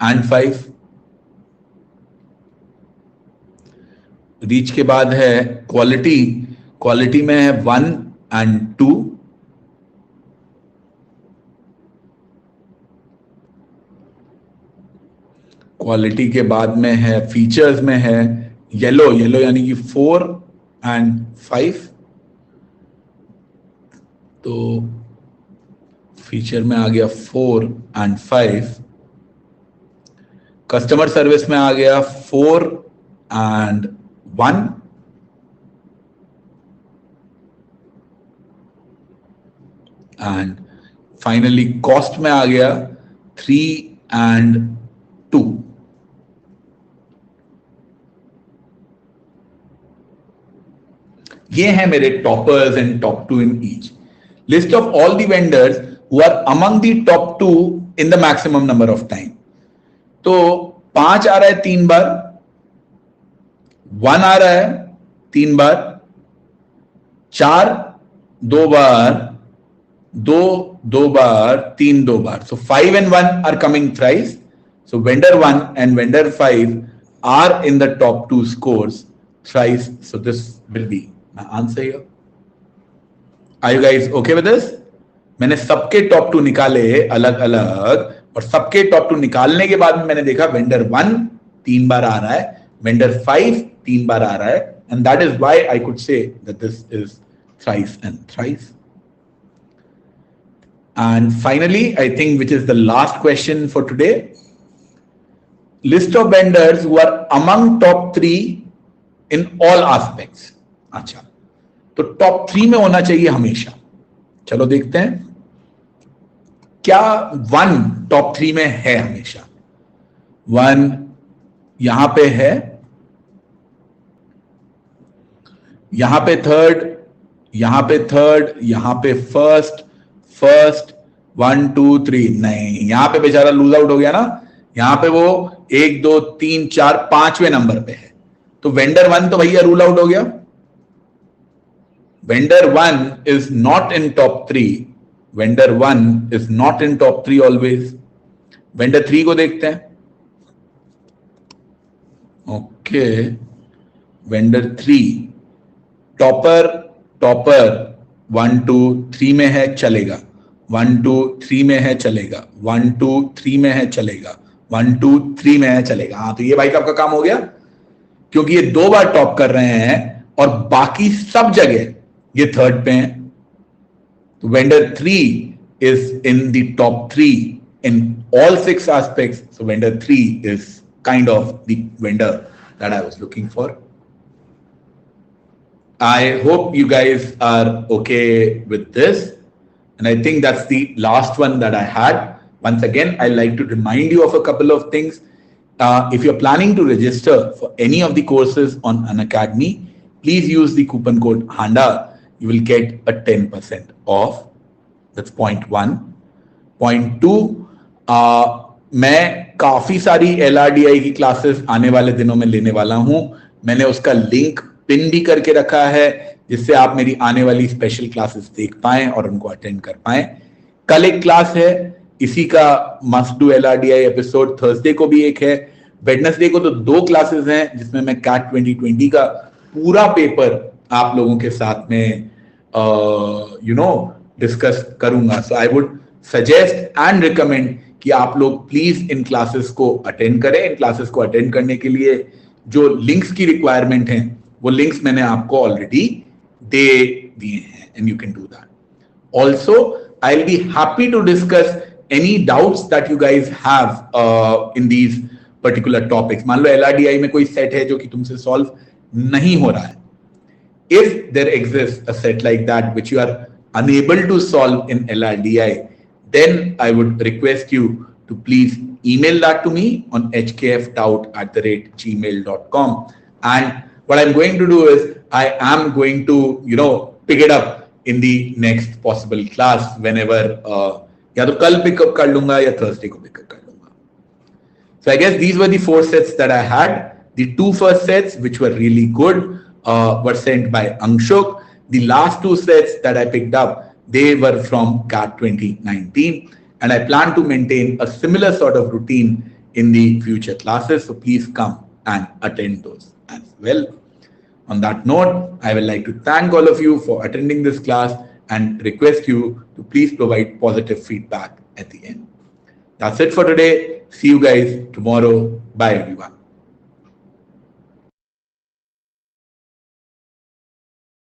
and 5। रीच के बाद है क्वालिटी, क्वालिटी में है 1 and 2। क्वालिटी के बाद में है फीचर्स में है येलो, येलो यानी कि 4 and 5। तो फीचर में आ गया 4 and 5। कस्टमर सर्विस में आ गया 4 and 1। एंड फाइनली कॉस्ट में आ गया 3 and 2। ये हैं मेरे toppers and top 2 in each. List of all the vendors who are among the top 2 in the maximum number of time. तो 5 आ रहा है 3 बार, 1 आ रहा है 3 बार, 4 2 बार, 2 2 बार, 3 2 बार। So 5 and 1 are coming thrice. So vendor 1 and vendor 5 are in the top 2 scores thrice. So this will be my answer here. Are you guys okay with this? मैंने सबके top 2 निकाले अलग अलग, और सबके टॉप 2 निकालने के बाद में मैंने देखा वेंडर 1 3 बार आ रहा है, वेंडर 5 3 बार आ रहा है, and that is why I could say that this is thrice and thrice. And finally, I think, which is the last question for today, list of vendors who are among top 3 in all aspects. अच्छा, तो top 3 में होना चाहिए हमेशा। चलो देखते हैं क्या 1 टॉप 3 में है हमेशा। 1 यहां पे है, यहां पे थर्ड, यहां पे थर्ड, यहां पे फर्स्ट, 1 2 3, नहीं, यहां पे बेचारा लूज आउट हो गया ना। यहां पे वो 1 2 3 4 5वें नंबर पे है, तो वेंडर 1 तो भैया रूल आउट हो गया। Vendor 1 is not in top 3। Vendor 1 is not in top 3 always. Vendor 3 को देखते हैं। ओके, वेंडर 3 टॉपर 1 2 3 में है, चलेगा। 1 2 3 में है, चलेगा। 1 2 3 में है, चलेगा। 1 2 3 में चलेगा। हाँ, तो ये भाई का आपका काम हो गया, क्योंकि ये 2 बार टॉप कर रहे हैं और बाकी सब जगह ये थर्ड पे हैं। तो vendor 3 is in the top 3 in all 6 aspects. So vendor 3 is kind of the vendor that I was looking for. I hope you guys are okay with this. And I think that's the last one that I had. Once again, I like to remind you of a couple of things. If you're planning to register for any of the courses on Unacademy, please use the coupon code HANDA. You will get a 10% off. That's point 1. Point 2, मैं काफी सारी LRDI की classes आने वाले दिनों में लेने वाला हूं। मैंने उसका लिंक पिन भी करके रखा है, जिससे आप मेरी आने वाली स्पेशल क्लासेस देख पाएं और उनको अटेंड कर पाएं। कल एक क्लास है, इसी का must do LRDI episode, Thursday को भी एक है, वेडनेसडे को तो 2 क्लासेस हैं जिसमें मैं कैट 2020 का पूरा पेपर आप लोगों के साथ में डिस्कस करूंगा। So I would suggest and recommend कि आप लोग प्लीज इन क्लासेस को अटेंड करें। इन क्लासेस को अटेंड करने के लिए जो लिंक्स की रिक्वायरमेंट है, वो लिंक्स मैंने आपको ऑलरेडी दे दिए हैं, and you can do that. Also I will be happy to discuss any doubts that you guys have in these particular topics. मान लो LRDI में कोई सेट है जो कि तुमसे सॉल्व नहीं हो रहा है, if there exists a set like that which you are unable to solve in LRDI, then I would request you to please email that to me on hkftout@gmail.com. And what I'm going to do is I am going to pick it up in the next possible class whenever या तो कल pickup कर लूंगा या Thursday को pickup कर लूंगा। So I guess these were the 4 sets that I had. The 2 first sets which were really good were sent by Angshuk. The last 2 sets that I picked up, they were from CAT 2019, and I plan to maintain a similar sort of routine in the future classes. So please come and attend those as well. On that note, I would like to thank all of you for attending this class and request you to please provide positive feedback at the end. That's it for today. See you guys tomorrow. Bye everyone.